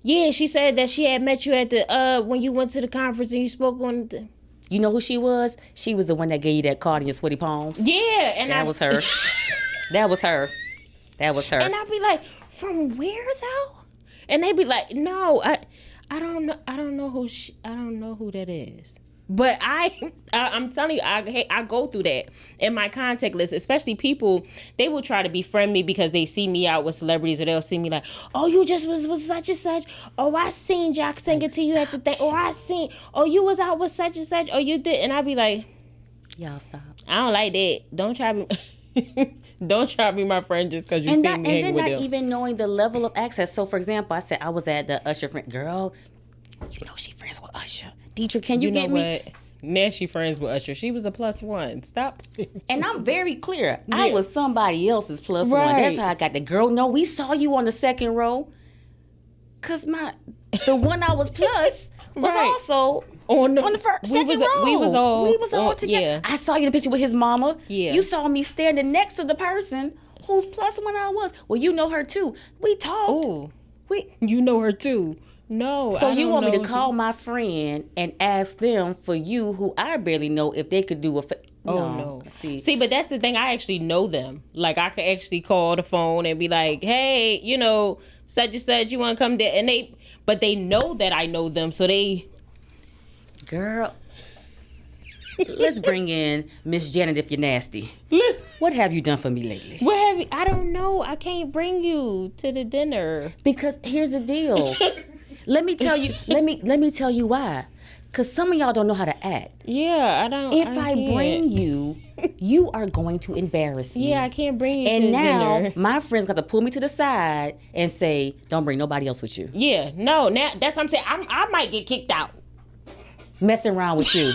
Yeah, she said that she had met you at the when you went to the conference and you spoke on the... You know who she was? She was the one that gave you that card in your sweaty palms. Yeah, and that was her. That was her. That was her. And I'd be like, from where though? And they'd be like, no, I don't know who that is. But I'm telling you, I go through that in my contact list, especially people, they will try to befriend me because they see me out with celebrities, or they'll see me like, oh, you just was such and such. Oh, I seen Jock singing to you at the thing. Oh, you was out with such and such. Oh, you did. And I be like, y'all stop. I don't like that. Don't try to be my friend just because you see me hanging with them. And then not even knowing the level of access. So, for example, I said I was at the Usher friend. Girl, you know she friends with Usher. Dethra, can you get me? Now she friends with Usher. She was a +1. Stop. And I'm very clear. Yeah. I was somebody else's +1. That's how I got the girl. No, we saw you on the second row. Cause the one I was plus was also on the second row. We was all together. Yeah. I saw you in the picture with his mama. Yeah. You saw me standing next to the person whose +1 I was. Well, you know her too. We talked. Ooh. You know her too. No. So you want me to call my friend and ask them for you, who I barely know, if they could do a... no. See, but that's the thing. I actually know them. Like, I could actually call the phone and be like, hey, you know, such and such, you want to come there? And but they know that I know them, so they... Girl, let's bring in Miss Janet if you're nasty. What have you done for me lately? I don't know. I can't bring you to the dinner. Because here's the deal. Let me tell you why. Because some of y'all don't know how to act. Yeah, I don't. If I bring you, you are going to embarrass me. Yeah, I can't bring you to dinner. And now my friends got to pull me to the side and say, don't bring nobody else with you. Yeah, no, now that's what I'm saying. I might get kicked out. Messing around with you.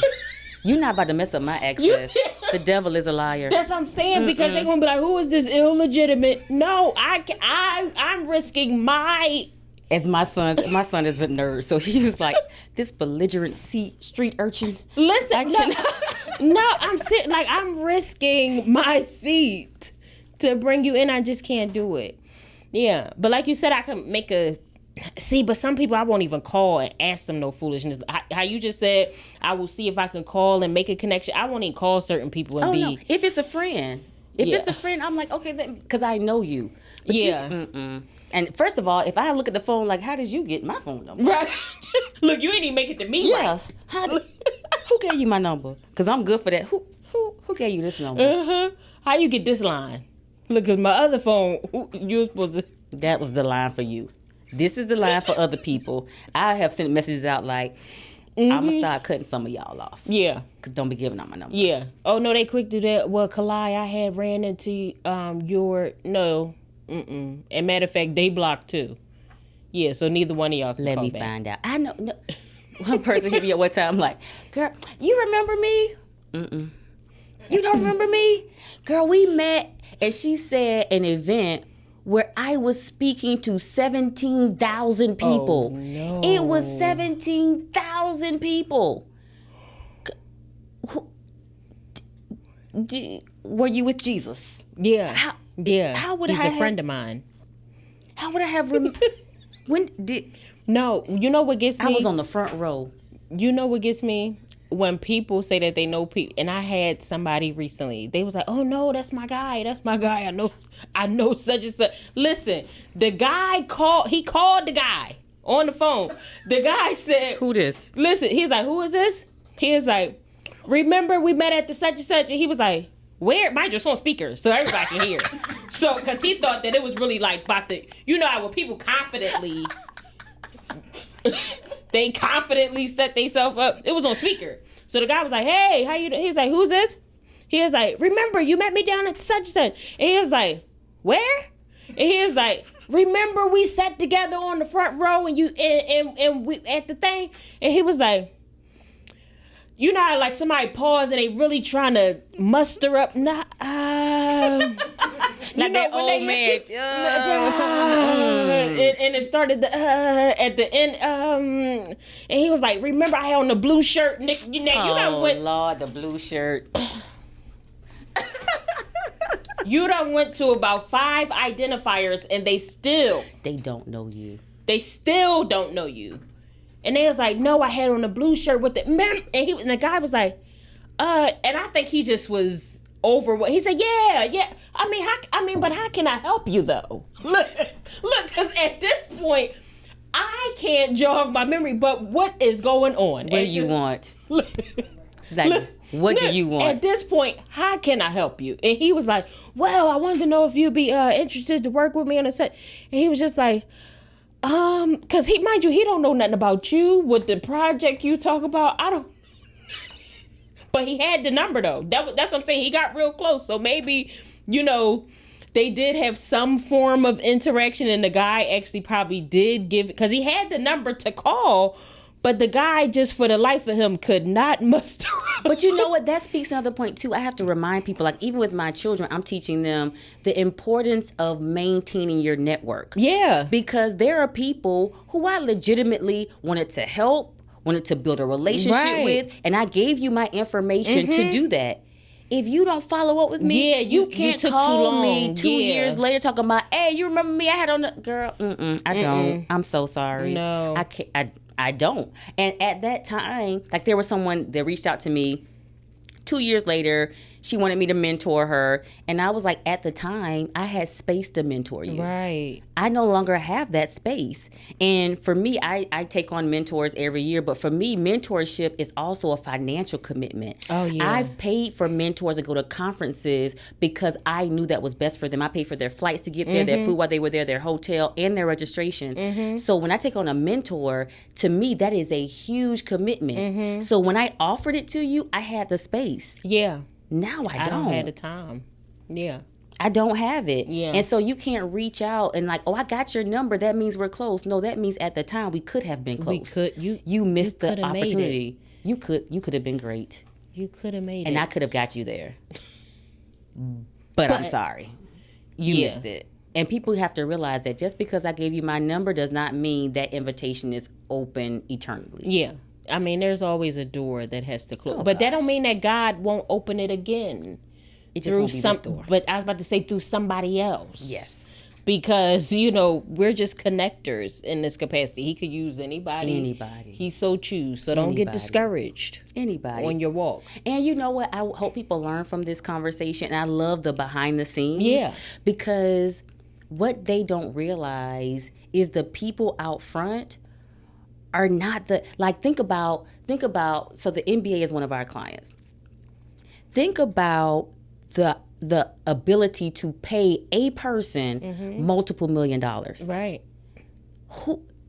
You're not about to mess up my access. The devil is a liar. That's what I'm saying, because they're going to be like, who is this illegitimate? No, I'm risking my... As my son is a nerd, so he was like, this belligerent street urchin. Listen, no, I'm risking my seat to bring you in. I just can't do it. Yeah, but like you said, I can make but some people I won't even call and ask them no foolishness. How you just said, I will see if I can call and make a connection. I won't even call certain people and no. If it's a friend. It's a friend, I'm like, okay, because I know you. But and first of all, if I look at the phone, like, how did you get my phone number? Right. Look, you ain't even make it to me. Yes. Right. Who gave you my number? Because I'm good for that. Who gave you this number? How you get this line? Look, at my other phone, you were supposed to... That was the line for you. This is the line for other people. I have sent messages out like, I'm going to start cutting some of y'all off. Yeah. Because don't be giving out my number. Yeah. Oh, no, they quick do that. Well, Kalai, I had ran into your... No. Mm-mm. And matter of fact, they blocked too. Yeah, so neither one of y'all can Let call me back. find out. I know. No. One person hit me up one time like, girl, you remember me? You don't remember me? Girl, we met, and she said an event where I was speaking to 17,000 people. Oh, no. It was 17,000 people. Were you with Jesus? Yeah. How would He's I a friend of mine. How would I have... No, you know what gets me? I was on the front row. You know what gets me? When people say that they know people, and I had somebody recently, they was like, "Oh no, that's my guy. I know such and such." Listen, the guy called the guy on the phone. The guy said, "Who this?" Listen, he's like, "Who is this?" He is like, "Remember we met at the such and such," and he was like, "Where?" Mind you, it's on speaker, so everybody can hear. So, because he thought that it was really like about the, you know how when people confidently they confidently set themselves up. It was on speaker. So the guy was like, "Hey, how you doing?" He's like, "Who's this?" He was like, "Remember, you met me down at such and such." And he was like, "Where?" And he was like, "Remember, we sat together on the front row and you and we at the thing." And he was like, you know how like somebody pause and they really trying to muster up. Like that old man. And it started at the end. And he was like, "Remember, I had on the blue shirt." You done went. Lord, the blue shirt. You done went to about 5 identifiers, and they don't know you. They still don't know you. And they was like, "No, I had on a blue shirt with it." And the guy was like, and I think he just was over what he said. Yeah. But how can I help you though? Look, because at this point, I can't jog my memory. But what is going on? What do you want? What do you want? At this point, how can I help you? And he was like, "Well, I wanted to know if you'd be interested to work with me on a set." And he was just like, because he don't know nothing about you, with the project you talk about. I don't. But he had the number though. That's what I'm saying. He got real close. So maybe, they did have some form of interaction, and the guy actually probably did give, because he had the number to call, but the guy just for the life of him could not muster up. But you know what? That speaks another point too. I have to remind people, like even with my children, I'm teaching them the importance of maintaining your network. Yeah. Because there are people who I legitimately wanted to help, wanted to build a relationship with, and I gave you my information to do that. If you don't follow up with me, you can't call me 2 years later talking about, "Hey, you remember me? I had on the..." Girl, I don't. I'm so sorry. No. I can't. I don't. And at that time, like there was someone that reached out to me 2 years later. She wanted me to mentor her. And I was like, at the time, I had space to mentor you. Right. I no longer have that space. And for me, I take on mentors every year. But for me, mentorship is also a financial commitment. Oh, yeah. I've paid for mentors to go to conferences because I knew that was best for them. I paid for their flights to get there, their food while they were there, their hotel, and their registration. So when I take on a mentor, to me, that is a huge commitment. So when I offered it to you, I had the space. Yeah. Now I don't. I don't have the time. Yeah. I don't have it. Yeah. And so you can't reach out and like, "Oh, I got your number. That means we're close." No, that means at the time we could have been close. You missed the opportunity. You could have been great. You could have made it. And I could have got you there. But I'm sorry. You missed it. And people have to realize that just because I gave you my number does not mean that invitation is open eternally. Yeah. I mean, there's always a door that has to close. But that don't mean that God won't open it again. It just won't be this door. But I was about to say through somebody else. Yes. Because, we're just connectors in this capacity. He could use anybody. Anybody. He so choose. So don't get discouraged. Anybody. On your walk. And you know what? I hope people learn from this conversation. And I love the behind the scenes. Yeah. Because what they don't realize is the people out front are not think about, so the NBA is one of our clients. Think about the ability to pay a person multiple $1 million. Right.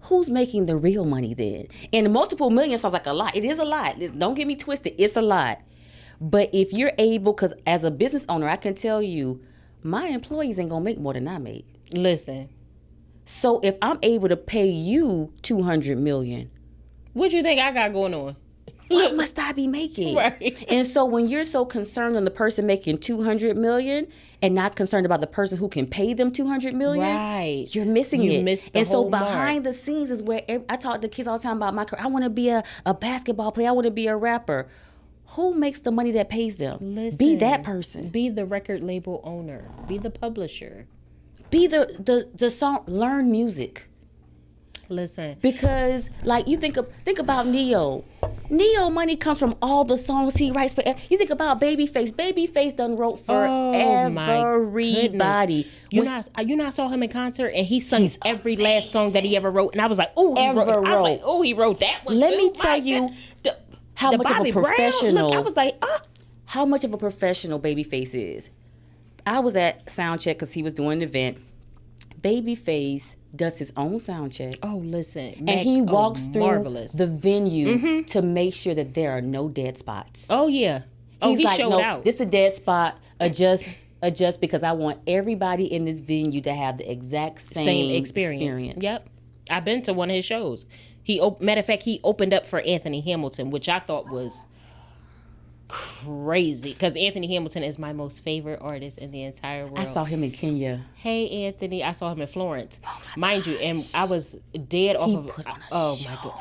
Who's making the real money then? And multiple million sounds like a lot. It is a lot. Don't get me twisted. It's a lot. But if you're able, because as a business owner, I can tell you, my employees ain't gonna make more than I make. Listen. So if I'm able to pay you $200 million, what you think I got going on? what must I be making? Right. And so when you're so concerned on the person making $200 million and not concerned about the person who can pay them $200 million, right, you're missing it. Missed the and so whole behind mark. the scenes is where I talk to kids all the time about my career. I want to be a basketball player. I want to be a rapper. Who makes the money that pays them? Listen, be that person. Be the record label owner. Be the publisher. Be the song. Learn music. Listen, because like you think about Neo. Neo money comes from all the songs he writes for. You think about Babyface. Babyface done wrote for everybody. You know, I saw him in concert and he sung every last song that he ever wrote, and I was like, oh, he wrote that one. Let me tell you how much of a professional. I was like, how much of a professional Babyface is. I was at sound check because he was doing an event. Babyface does his own sound check. Oh, listen. And he walks through the venue to make sure that there are no dead spots. Oh, yeah. He's he like, showed out. This is a dead spot. Adjust because I want everybody in this venue to have the exact same experience. Yep. I've been to one of his shows. Matter of fact, he opened up for Anthony Hamilton, which I thought was crazy because Anthony Hamilton is my most favorite artist in the entire world. I saw him in Kenya. Hey, Anthony. I saw him in Florence. Mind you, and I was dead off of... my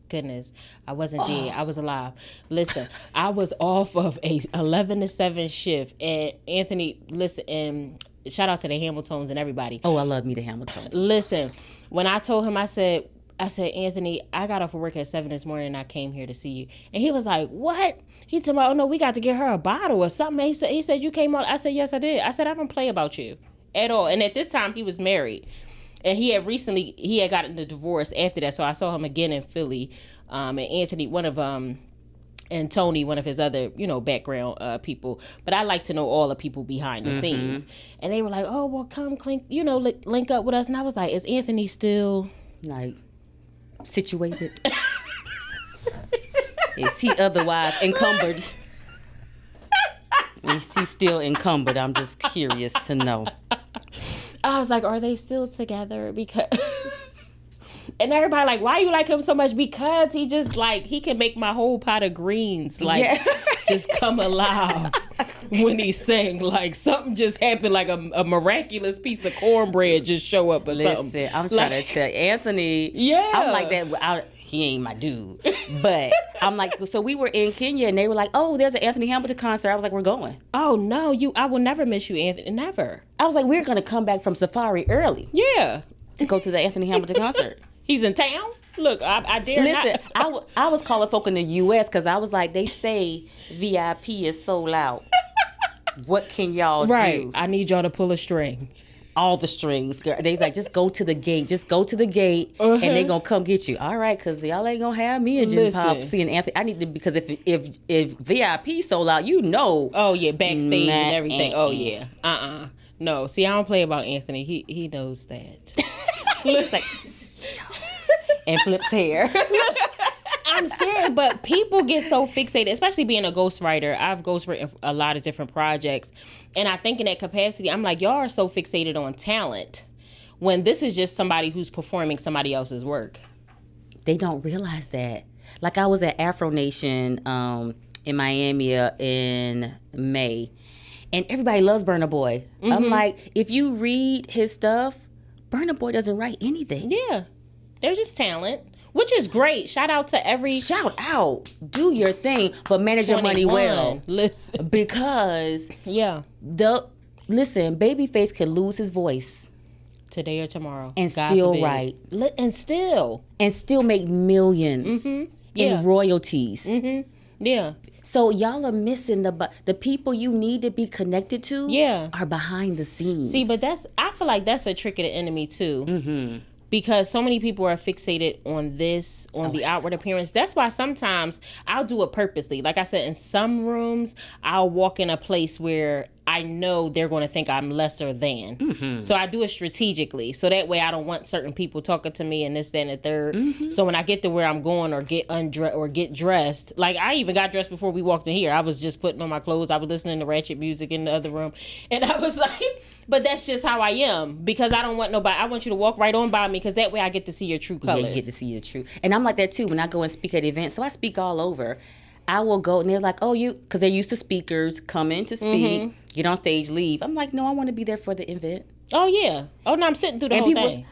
goodness. I wasn't dead. I was alive. Listen, I was off of a 11 to 7 shift, and Anthony, listen, and shout out to the Hamiltons and everybody. Oh, I love me the Hamiltons. Listen, when I told him, I said, Anthony, I got off of work at 7 this morning and I came here to see you. And he was like, what? He told me, oh no, we got to get her a bottle or something. He said, you came on. I said, yes, I did. I said, I don't play about you at all. And at this time he was married. And he had gotten a divorce after that. So I saw him again in Philly. And Anthony, and Tony, one of his other, background people. But I like to know all the people behind the scenes. And they were like, oh, well, come link up with us. And I was like, is Anthony still like situated? Is he otherwise encumbered? Is he still encumbered? I'm just curious to know. I was like, are they still together? Because and everybody like, why you like him so much? Because he just he can make my whole pot of greens just come alive when he sing. Like something just happened, like a miraculous piece of cornbread just show up or something. Listen, I'm trying to tell Anthony. Yeah, I'm like that. He ain't my dude, but I'm like, so we were in Kenya and they were like, oh, there's an Anthony Hamilton concert. I was like, we're going. Oh no, I will never miss you, Anthony. Never. I was like, we're gonna come back from Safari early. Yeah, to go to the Anthony Hamilton concert. He's in town. Look, I dare Listen, not. I was calling folk in the U.S. because I was like, they say VIP is sold out. What can y'all do? I need y'all to pull a string. All the strings. They was like, just go to the gate. Just go to the gate, and they gonna come get you. All right, because y'all ain't gonna have me and Jim Pop seeing Anthony. I need to, because if VIP sold out, Oh yeah, backstage and everything. Oh yeah. No, see, I don't play about Anthony. He knows that. Listen, and flips hair. I'm serious, but people get so fixated, especially being a ghostwriter. I've ghostwritten a lot of different projects, and I think in that capacity, I'm like, y'all are so fixated on talent when this is just somebody who's performing somebody else's work. They don't realize that. Like I was at Afro Nation in Miami in May, and everybody loves Burna Boy. I'm like, if you read his stuff, Burna Boy doesn't write anything. Yeah, they're just talent. Which is great. Shout out. Do your thing, but manage your money well. Listen. Because Babyface can lose his voice today or tomorrow and still write. And still make millions in royalties. Yeah. So y'all are missing the people you need to be connected to are behind the scenes. See, but I feel like that's a trick of the enemy too. Because so many people are fixated on the outward appearance. That's why sometimes I'll do it purposely. Like I said, in some rooms, I'll walk in a place where I know they're going to think I'm lesser than. So I do it strategically. So that way I don't want certain people talking to me and this, that, and the third. So when I get to where I'm going or get undressed or get dressed, like I even got dressed before we walked in here. I was just putting on my clothes. I was listening to ratchet music in the other room. And I was like, But that's just how I am, because I don't want nobody. I want you to walk right on by me, because that way I get to see your true colors. Yeah, you get to see your true. And I'm like that too when I go and speak at events. So I speak all over. I will go and they're like, oh, because they're used to speakers coming to speak, get on stage, leave. I'm like, no, I want to be there for the event. Oh, yeah. Oh, no, I'm sitting through the whole thing.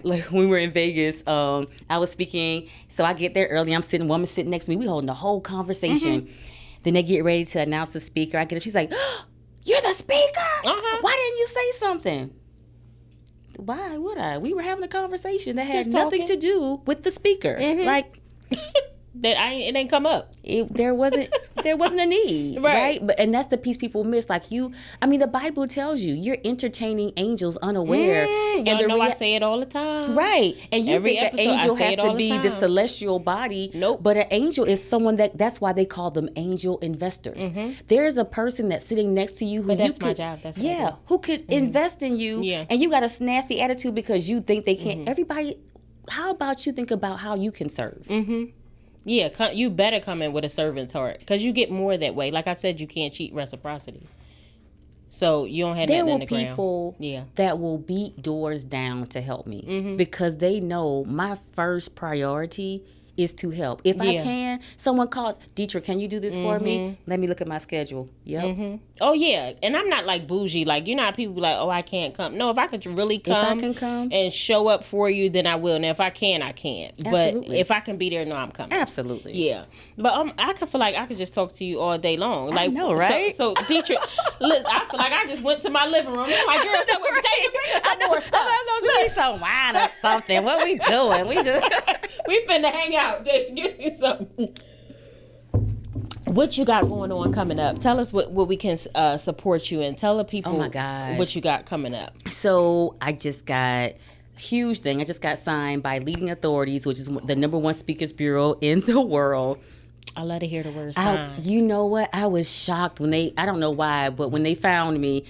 Like when we were in Vegas, I was speaking. So I get there early. I'm sitting, woman sitting next to me. We holding the whole conversation. Then they get ready to announce the speaker. I get up. She's like, oh, you're the speaker? Why didn't you say something? Why would I? We were having a conversation that had nothing to do with the speaker. Like... it ain't come up. There wasn't a need, right? But and that's the piece people miss. Like the Bible tells you you're entertaining angels unaware. And I say it all the time, right? And you think an angel has to be the celestial body. Nope. But an angel is someone that's why they call them angel investors. There's a person that's sitting next to you who that's my job. That's who could invest in you, and you got a nasty attitude because you think they can't. Everybody, how about you think about how you can serve? Yeah, you better come in with a servant's heart, because you get more that way. Like I said, you can't cheat reciprocity. So you don't have nothing in the ground. There will people that will beat doors down to help me because they know my first priority is to help. If I can, someone calls, Dethra, can you do this for me? Let me look at my schedule. Yep. Oh, yeah. And I'm not like bougie. Like, you know how people be like, oh, I can't come. No, if I could really come, if I can come and show up for you, then I will. Now, if I can, I can't. Absolutely. But if I can be there, no, I'm coming. Absolutely. Yeah. But I could feel like I could just talk to you all day long. Like, I know, right? So Dethra, listen, I feel like I just went to my living room. I'm like, girl, so we're taking some more stuff. I know, be some wine or something. What we doing? We just... we finna hang out. Give me something. What you got going on coming up? Tell us what we can support you in. Tell the people what you got coming up. So I just got huge thing. I just got signed by Leading Authorities, which is the #1 speakers bureau in the world. I love to hear the word sign. You know what? I was shocked when I don't know why, but when they found me,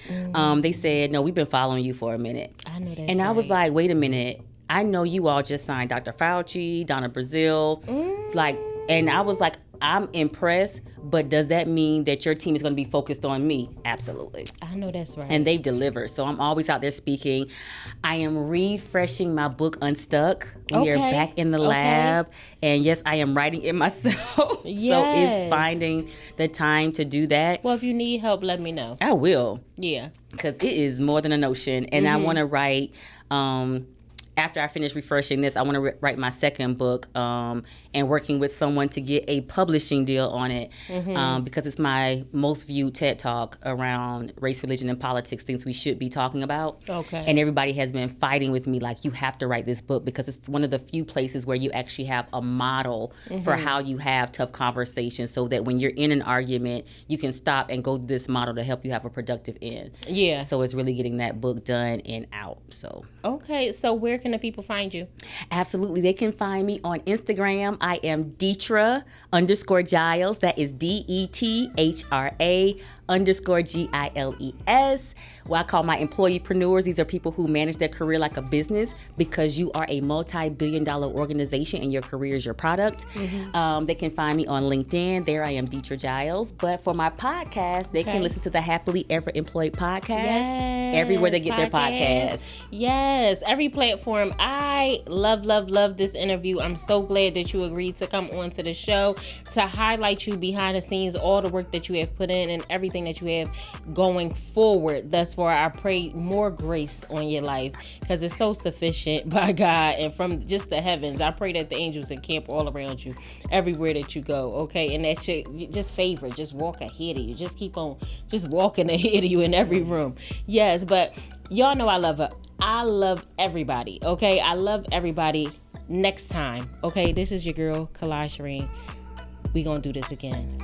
they said, no, we've been following you for a minute. I know that. And I was like, wait a minute. I know you all just signed Dr. Fauci, Donna Brazil. And I was like, I'm impressed, but does that mean that your team is going to be focused on me? Absolutely. I know that's right. And they've delivered. So I'm always out there speaking. I am refreshing my book, Unstuck. We are back in the lab. And yes, I am writing it myself. Yes. So it's finding the time to do that. Well, if you need help, let me know. I will. Yeah. Because it is more than a notion. And I want to write... after I finish refreshing this, I want to write my second book and working with someone to get a publishing deal on it because it's my most viewed TED Talk around race, religion, and politics, things we should be talking about. Okay. And everybody has been fighting with me like, you have to write this book because it's one of the few places where you actually have a model for how you have tough conversations so that when you're in an argument, you can stop and go to this model to help you have a productive end. Yeah. So it's really getting that book done and out. So. Okay. So where can the people find you? Absolutely. They can find me on Instagram. I am Dethra_Giles. That is DETHRA_GILES. What I call my employeepreneurs. These are people who manage their career like a business because you are a multi-billion-dollar organization and your career is your product. They can find me on LinkedIn. There I am, Dethra Giles. But for my podcast, they can listen to the Happily Ever Employed podcast everywhere they get their podcasts. Yes, every platform. I love this interview. I'm so glad that you agreed to come on to the show to highlight you behind the scenes, all the work that you have put in and everything that you have going forward thus far. I pray more grace on your life because it's so sufficient by God and from just the heavens. I pray that the angels encamp all around you everywhere that you go, okay? And that shit, just favor, just walk ahead of you. Just keep on just walking ahead of you in every room. Yes, but y'all know I love her. I love everybody, okay? I love everybody. Next time, okay? This is your girl, Kalai Shireen. We gonna do this again.